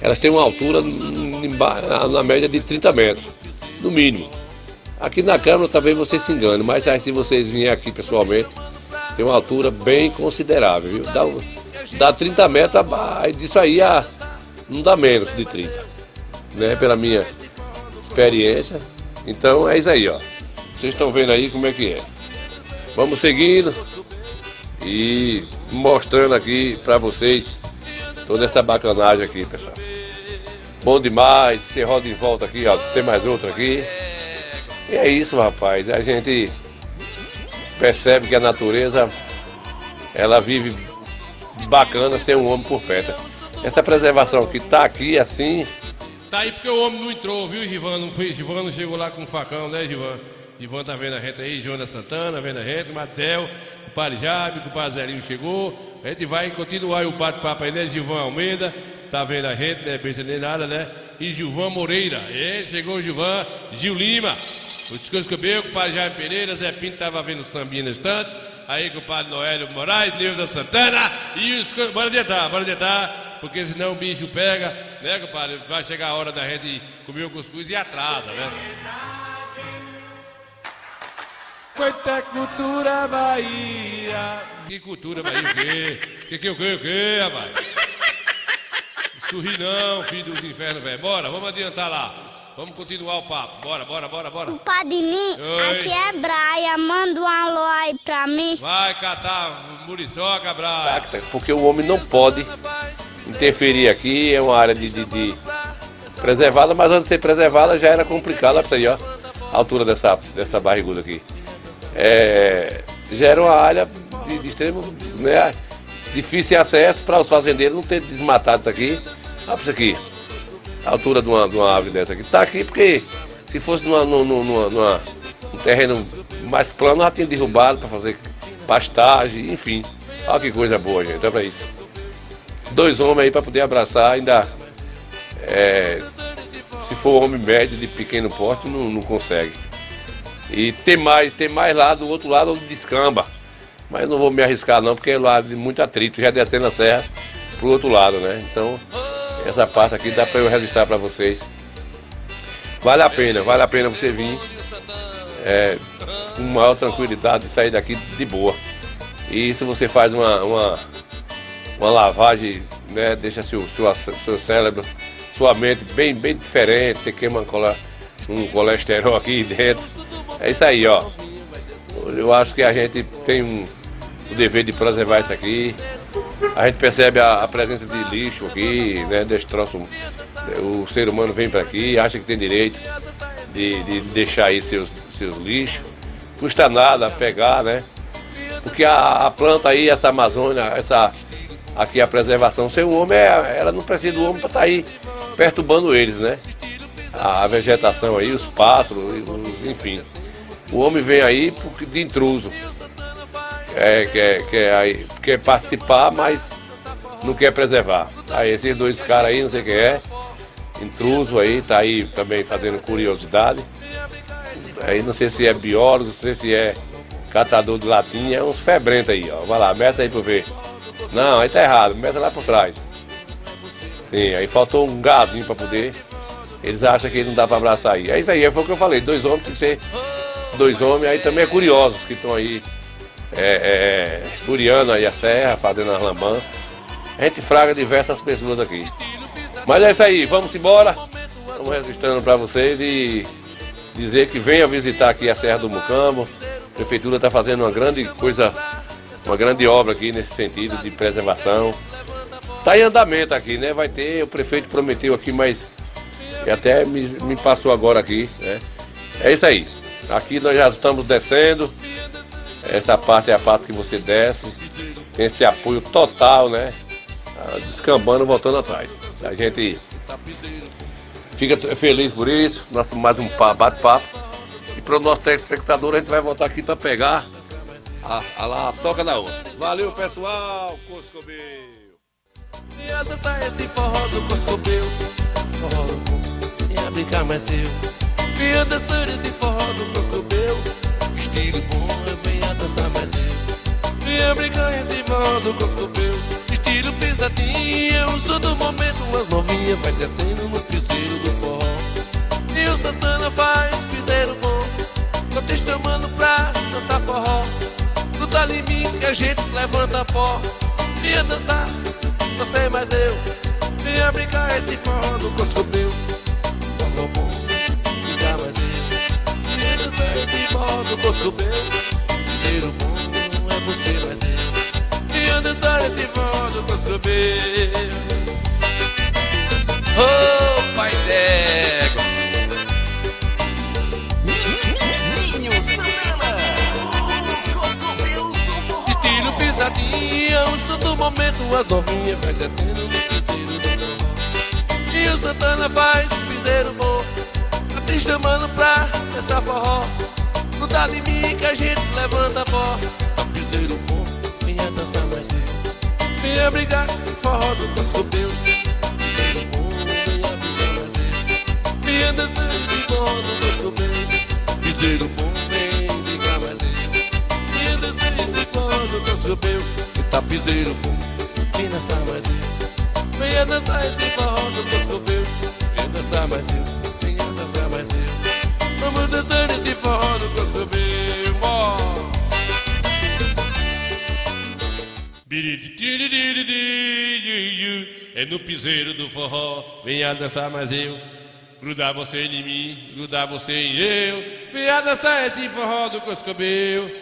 S3: Elas têm uma altura na média de 30 metros, no mínimo. Aqui na câmera talvez você se engane, mas aí, se vocês virem aqui pessoalmente, tem uma altura bem considerável, viu? Dá 30 metros, disso aí não dá menos de 30, né? Pela minha experiência. Então é isso aí, ó. Vocês estão vendo aí como é que é. Vamos seguindo. e mostrando aqui pra vocês toda essa bacanagem aqui, pessoal. Bom demais, você roda em volta aqui, ó, tem mais outro aqui. E é isso, rapaz, a gente percebe que a natureza, ela vive bacana sem um homem por perto. Essa preservação que tá aqui assim... Tá aí porque o homem não entrou, viu, Givan? Não foi, Givan não chegou lá com um facão, né, Givan? Givan tá vendo a gente aí, Jonas Santana, vendo a gente, Matel, o Padre Jaime, o Padre Zelinho chegou. A gente vai continuar o bate-papo aí, né, Givan Almeida, tá vendo a gente, né, besta nem nada, né? E Gilvan Moreira, chegou o Gilvan, Gil Lima, o Descanso Cabelo, o Padre Jaime Pereira, Zé Pinto tava vendo o sambinha no estante, aí com o Padre Noélio Moraes, Neuza Santana, e os... Bora adiantar. Porque senão o bicho pega, né, compadre? Vai chegar a hora da gente comer o cuscuz e atrasa, né? Coité Cultura Bahia. Que cultura Bahia o quê? O quê, rapaz? Sorri não, filho dos infernos, velho. Bora, vamos adiantar lá. Vamos continuar o papo. Bora.
S4: O Padrinho, aqui é Braia. Manda um alô aí pra mim.
S3: Vai catar muriçoca, Braia. Porque o homem não pode interferir aqui, é uma área de preservada, mas antes de ser preservada já era complicado. Olha aí, ó, a altura dessa barriguda aqui. Já era uma área de extremo, né, difícil acesso para os fazendeiros não ter desmatado isso aqui. Olha isso aqui, a altura de uma árvore dessa aqui. Tá aqui porque se fosse num terreno mais plano já tinha derrubado para fazer pastagem, enfim. Olha que coisa boa, gente, olha pra isso. 2 homens aí para poder abraçar, ainda se for homem médio de pequeno porte não consegue. E tem mais lá do outro lado onde descamba, mas não vou me arriscar não, porque é lá de muito atrito, já descendo a serra pro outro lado, né? Então essa parte aqui dá para eu registrar para vocês. Vale a pena você vir com maior tranquilidade e sair daqui de boa. E isso você faz uma lavagem, né, deixa seu cérebro, sua mente bem diferente, você queima um colesterol aqui dentro. É isso aí, ó. Eu acho que a gente tem o dever de preservar isso aqui. A gente percebe a presença de lixo aqui, né, desse troço. O ser humano vem para aqui, acha que tem direito de deixar aí seus lixos. Custa nada pegar, né? Porque a planta aí, essa Amazônia, aqui a preservação, sem o homem, ela não precisa do homem para estar aí perturbando eles, né? A vegetação aí, os pássaros, enfim. O homem vem aí de intruso. Quer participar, mas não quer preservar. Aí esses 2 caras aí, não sei quem é, intruso aí, tá aí também fazendo curiosidade. Aí não sei se é biólogo, não sei se é catador de latinha, é uns febrentos aí, ó. Vai lá, meça aí pra ver. Não, aí tá errado, meça lá por trás. Sim, aí faltou um gazinho pra poder. Eles acham que não dá pra abraçar aí. É isso aí, foi o que eu falei, 2 homens tem que ser 2 homens, aí também é curiosos que estão aí buriando aí a serra, fazendo as lambanças. A gente fraga diversas pessoas aqui. Mas é isso aí, vamos embora. Estamos registrando pra vocês e dizer que venha visitar aqui a Serra do Mucambo. A prefeitura está fazendo uma grande coisa, uma grande obra aqui nesse sentido de preservação. Está em andamento aqui, né? Vai ter, o prefeito prometeu aqui, mas até me passou agora aqui, né? É isso aí. Aqui nós já estamos descendo. Essa parte é a parte que você desce. Tem esse apoio total, né? Descambando, voltando atrás. A gente fica feliz por isso. Nosso mais um bate-papo. E para o nosso telespectador, a gente vai voltar aqui para pegar a toca da outra. Valeu, pessoal. Coscobeu.
S1: Minha dança esse forró do Coscobeu. Forró do povo, minha brincar mais seu. Minha dança esse forró do Coscobeu. Estilo bom, eu venho a dançar mais eu. Minha brincar esse forró do Coscobeu. Estilo pesadinho, eu sou do momento. As novinhas vai descendo no piseiro do forró. E o Santana faz piseiro bom. Tô te chamando pra dançar forró. Tu tá em mim que a gente levanta pó. Minha dançar, você mais eu. Venha brincar esse forró do Coscobeu. Forró bom, diga mais eu. Venha dançar esse forró do Coscobeu. Primeiro bom é você mais eu. momento as novinhas vai descendo no piseiro do forró. E o Santana faz piseiro bom, tá te chamando pra essa forró. Não dá de mim que a gente levanta a pó. Tá piseiro bom, venha dançar mais eu. Venha brigar no forró do Cascobeu. Piseiro bom, venha brigar mais eu. Venha dançar no forró do Cascobeu. Piseiro bom, venha brigar mais eu. Venha dançar no forró do Cascobeu. Tá piseiro bom, venha dançar mais eu. Venha dançar esse forró do Cascobeu. Venha dançar mais eu. Venha dançar mais eu. Vamos dançar esse forró do Cascobeu. É no piseiro do forró, venha dançar mais eu. Grudar você em mim, grudar você em eu. Venha dançar esse forró do Cascobeu.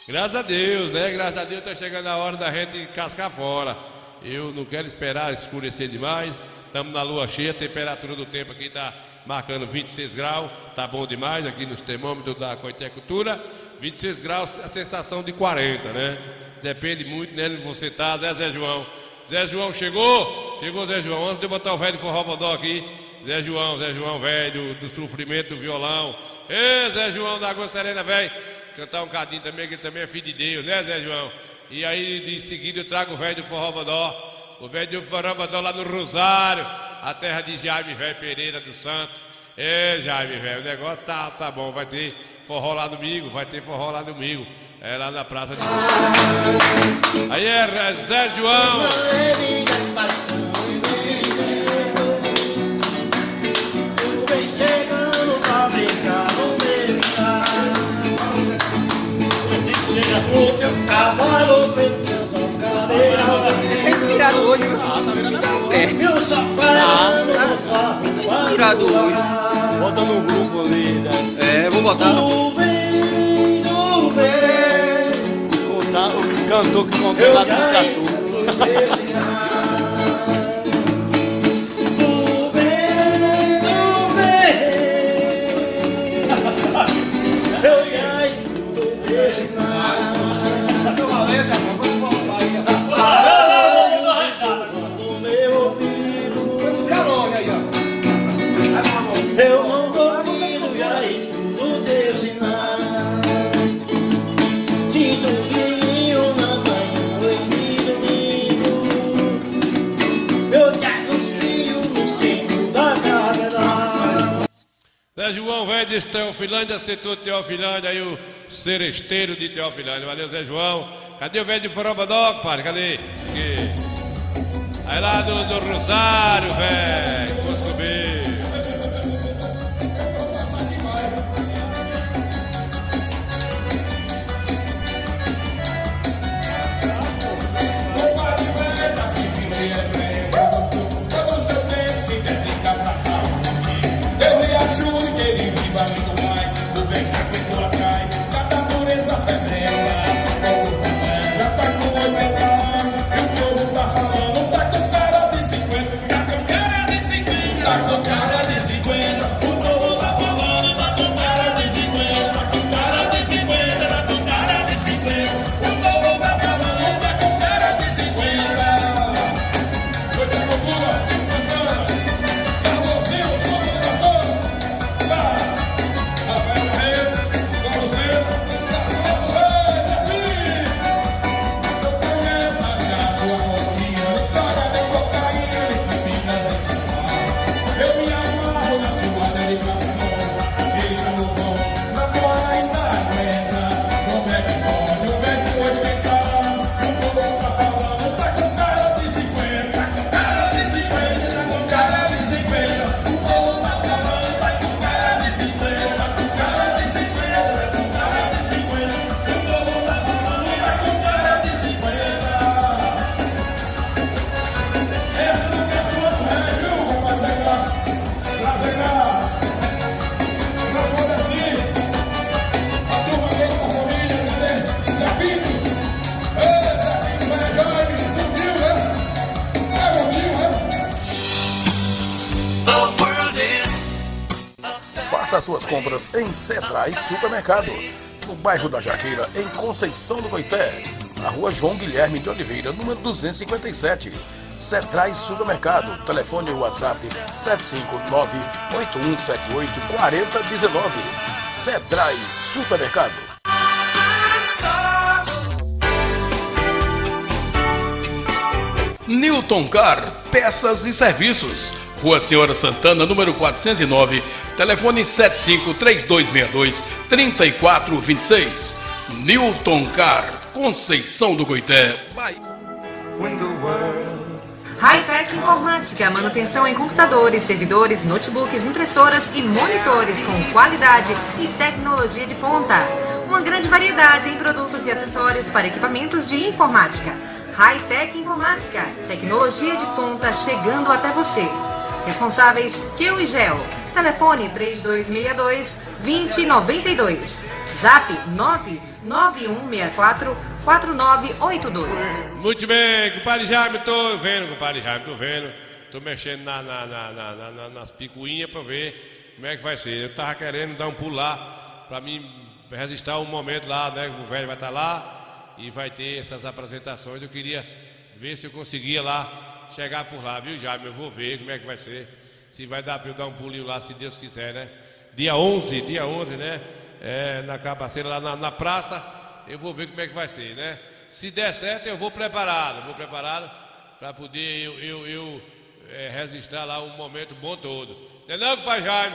S1: Graças a Deus, né? Graças a Deus tá chegando a hora da gente cascar fora. Eu não quero esperar escurecer demais. Estamos na lua cheia, a temperatura do tempo aqui tá marcando 26 graus. Tá bom demais aqui nos termômetros da Coitecultura. 26 graus, a sensação de 40, né? Depende muito, né, onde você tá, né, Zé João? Zé João chegou? Chegou, Zé João. Antes de eu botar o velho forró bodó aqui, Zé João, velho, do sofrimento do violão. Ê, Zé João da Água Serena, velho. Cantar um cadinho também, que ele também é filho de Deus, né, Zé João? E aí, de seguida, eu trago o velho do forró bodó. O velho do forró bodó lá no Rosário, a terra de Jaime, velho Pereira do Santo. É, Jaime, velho, o negócio tá bom. Vai ter forró lá domingo, É lá na Praça de... Aí é Zé João.
S19: Tá inspirado hoje, viu? Tá virando a pé. Tá inspirado hoje.
S12: Bota no grupo ali, né?
S19: É, vou botar.
S12: O cantor que contou lá do Catu.
S13: Eu não duvido, já escuto teu sinal. De domingo na manhã, noite de domingo, eu te anuncio no centro da catedral.
S3: Zé João, velho de Teofilândia, setor de Teofilândia, aí o seresteiro de Teofilândia. Valeu, Zé João. Cadê o velho de Forobadó, padre? Cadê? Aqui. Aí lá do Rosário, velho. Coscobê.
S20: Faça suas compras em Cetra e Supermercado, no bairro da Jaqueira, em Conceição do Coité. na rua João Guilherme de Oliveira, número 257. Cedrais Supermercado, telefone e WhatsApp 759-8178-4019. Cedrais Supermercado.
S21: Newton Car, peças e serviços. Rua Senhora Santana, número 409, telefone 75-3262-3426. Newton Car, Conceição do Goité.
S22: Hightech Informática, manutenção em computadores, servidores, notebooks, impressoras e monitores com qualidade e tecnologia de ponta. Uma grande variedade em produtos e acessórios para equipamentos de informática. Hightech Informática, tecnologia de ponta chegando até você. Responsáveis Keu e Gel. Telefone 3262-2092. Zap 99164-4982.
S3: Muito bem, compadre Jaime, tô vendo. Tô mexendo nas picuinhas pra ver como é que vai ser. Eu tava querendo dar um pulo lá pra mim registrar um momento lá, né? O velho vai estar lá e vai ter essas apresentações. Eu queria ver se eu conseguia lá chegar por lá, viu, Jaime? Eu vou ver como é que vai ser. Se vai dar pra eu dar um pulinho lá, se Deus quiser, né? Dia 11, né? Na Cabaceira, lá na praça, eu vou ver como é que vai ser, né? Se der certo, eu vou preparado para poder eu registrar lá um momento bom todo. Não é não, pai Jaime?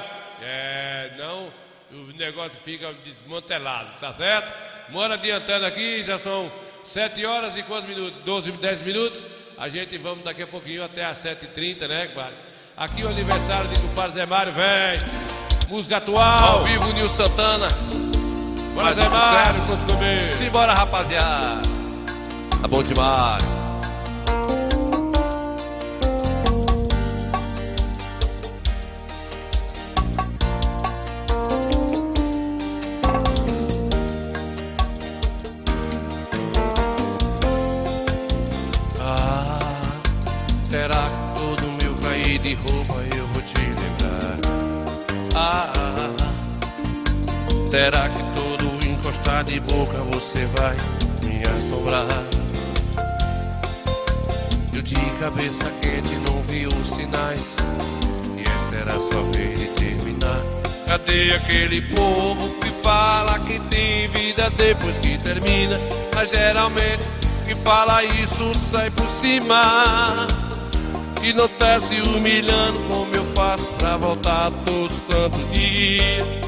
S3: Não, o negócio fica desmantelado, tá certo? Mora adiantando aqui, já são 7 horas e quantos minutos? 10 minutos. A gente vamos daqui a pouquinho até às 7h30, né, compadre? Aqui o aniversário de compadre Zé Mário, velho. Música atual.
S1: Ao vivo, Nil Santana.
S3: Bora, Zé Mário, comer.
S1: Simbora, rapaziada. Tá bom demais. Será que todo meu cair de roupa eu vou te lembrar? Será que todo encostar de boca você vai me assombrar? Eu de cabeça quente não vi os sinais, e essa era a sua vez de terminar. Cadê aquele povo que fala que tem vida depois que termina? Mas geralmente quem fala isso sai por cima e não tá se humilhando como eu faço pra voltar todo santo dia.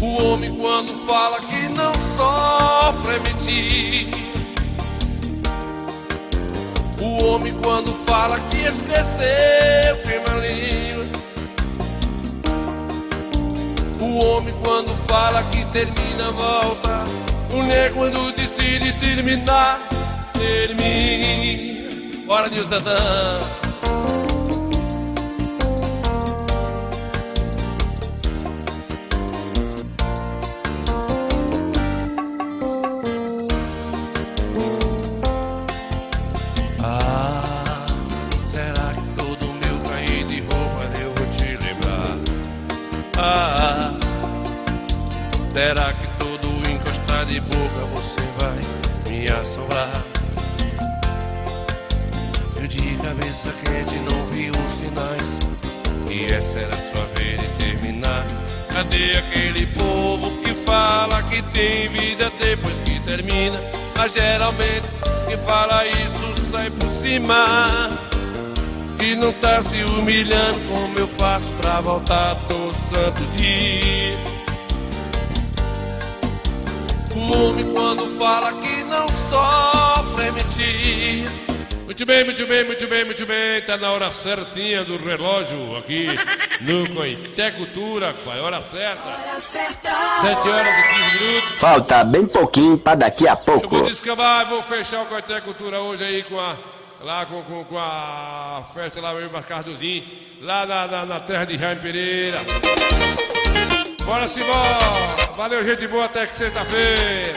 S1: O homem quando fala que não sofre é mentira. O homem quando fala que esqueceu queima a língua. O homem quando fala que termina volta. Mulher quando decide terminar, termina. Bora, Nil Santana. Será que todo meu cair de roupa eu vou te lembrar? Será que todo encostar de boca você vai me assombrar? Eu de cabeça quente não vi os sinais, e essa era a sua vez de terminar. Cadê aquele povo que fala que tem vida depois que termina? Mas geralmente quem fala isso sai por cima e não tá se humilhando como eu faço pra voltar todo santo dia. O homem quando fala que não sofre é mentira.
S3: Muito bem. Tá na hora certinha do relógio aqui no Coité Cultura. Qual é a hora certa? 7 horas e 15 minutos.
S23: Falta bem pouquinho pra daqui a pouco.
S3: Eu vou descambar, vou fechar o Coité Cultura hoje aí com a festa lá mesmo, Cardozinho, lá na terra de Jaime Pereira. Bora se embora. Valeu, gente boa, até que sexta-feira.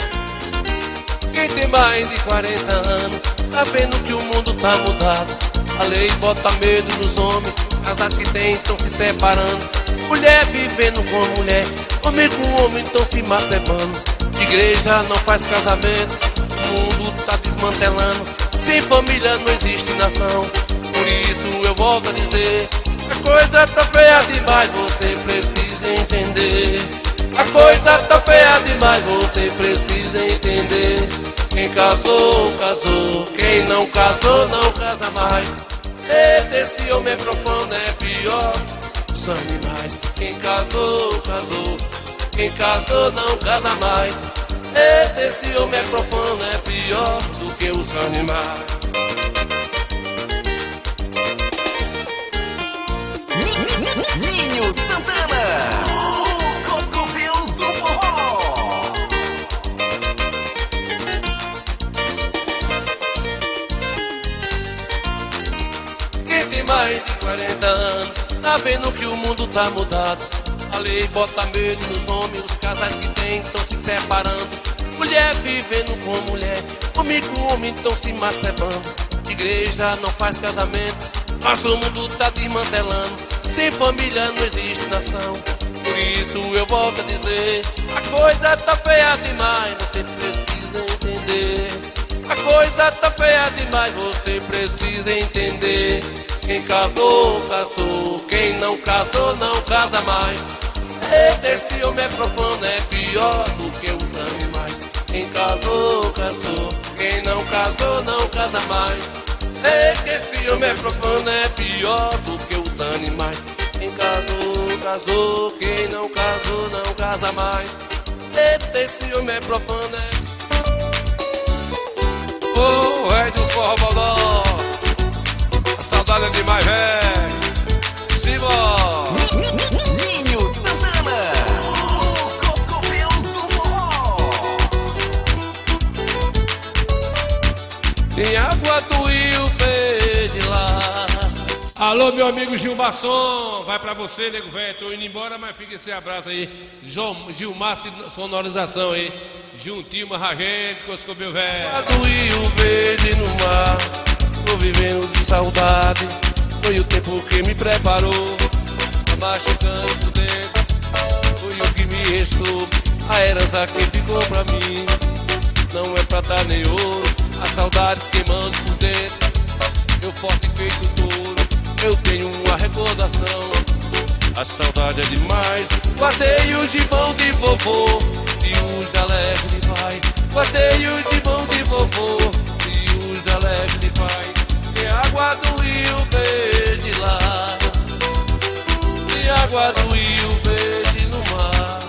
S1: Quem tem mais de 40 anos tá vendo que o mundo tá mudado. A lei bota medo nos homens, casais que tem estão se separando. Mulher vivendo com mulher, homem com homem estão se macebando. Igreja não faz casamento, o mundo tá desmantelando. Sem família não existe nação. Por isso eu volto a dizer, a coisa tá feia demais, você precisa entender. A coisa tá feia demais, você precisa entender. Quem casou, casou, quem não casou, não casa mais. Esse homem é profano, é pior dos animais. Quem casou, casou, quem casou, não casa mais. Esse homem é profano, é pior do que os animais.
S5: Ninho Santana, o Coscovil do forró.
S1: Quem tem mais de 40 anos tá vendo que o mundo tá mudado. A lei bota medo nos homens, os casais que tem estão se separando. Mulher vivendo com mulher, homem com homem estão se macebando. Igreja não faz casamento, mas o mundo tá desmantelando. Sem família não existe nação. Por isso eu volto a dizer, a coisa tá feia demais, você precisa entender. A coisa tá feia demais, você precisa entender. Quem casou, casou, quem não casou, não casa mais. Esse homem é profano, é pior do que os animais. Quem casou, casou, quem não casou, não casa mais. Esse homem é profano, é pior do que os animais. Quem casou, casou, quem não casou, não casa mais. Esse homem é profano, é... Oh, rei do forró bodó, a saudade é demais, velho. Simbora!
S5: Ninho Santana, o Coscovil do forró.
S1: Tem água do rio verde lá.
S3: Alô, meu amigo Gilmasson, vai pra você, nego velho. Tô indo embora, mas fica esse abraço aí. Gilmar Sonorização aí. Juntinho, Marragente, Coscovil velho.
S1: Água do rio verde no mar, tô vivendo de saudade. Foi o tempo que me preparou, tá machucando por dentro. Foi o que me restou, a herança que ficou pra mim. Não é prata nem ouro, a saudade queimando por dentro. Eu forte feito touro, eu tenho uma recordação. A saudade é demais. Guardei o gibão de vovô e os alegres de pai. Guardei o gibão de vovô e os alegres de pai. Tem água do rio verde lá, tem água do rio verde no mar.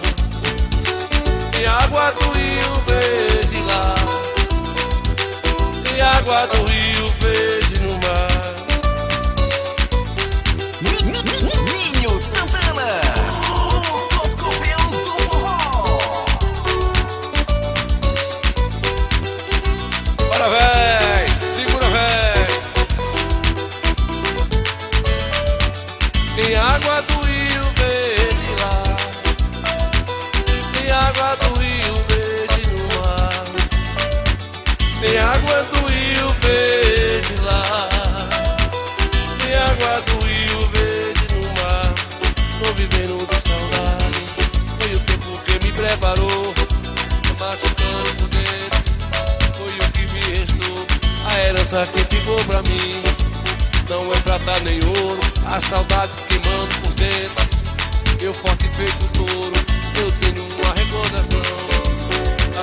S1: Tem água do rio verde lá, tem água do rio verde no mar.
S5: Ninho Santana, o Coscovil do forró.
S1: Bora, véi, segura, véi. Tem água do rio verde lá, tem água do rio verde no mar. Tem água do rio verde lá, tem água do rio verde no mar. Tô vivendo de saudade, foi o tempo que me preparou, tô machucando por dentro. Foi o que me restou, a herança que ficou pra mim. Não é prata nem ouro, a saudade queimando por dentro. Eu forte feito touro, eu tenho uma recordação.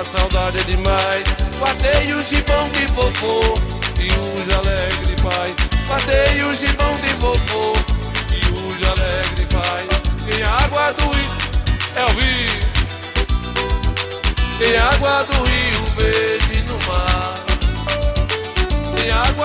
S1: A saudade é demais. Guardei o gibão de vovô e os alegres de pai. Guardei o gibão de vovô e os alegres de pai. Tem água do rio, é o rio. Tem água do rio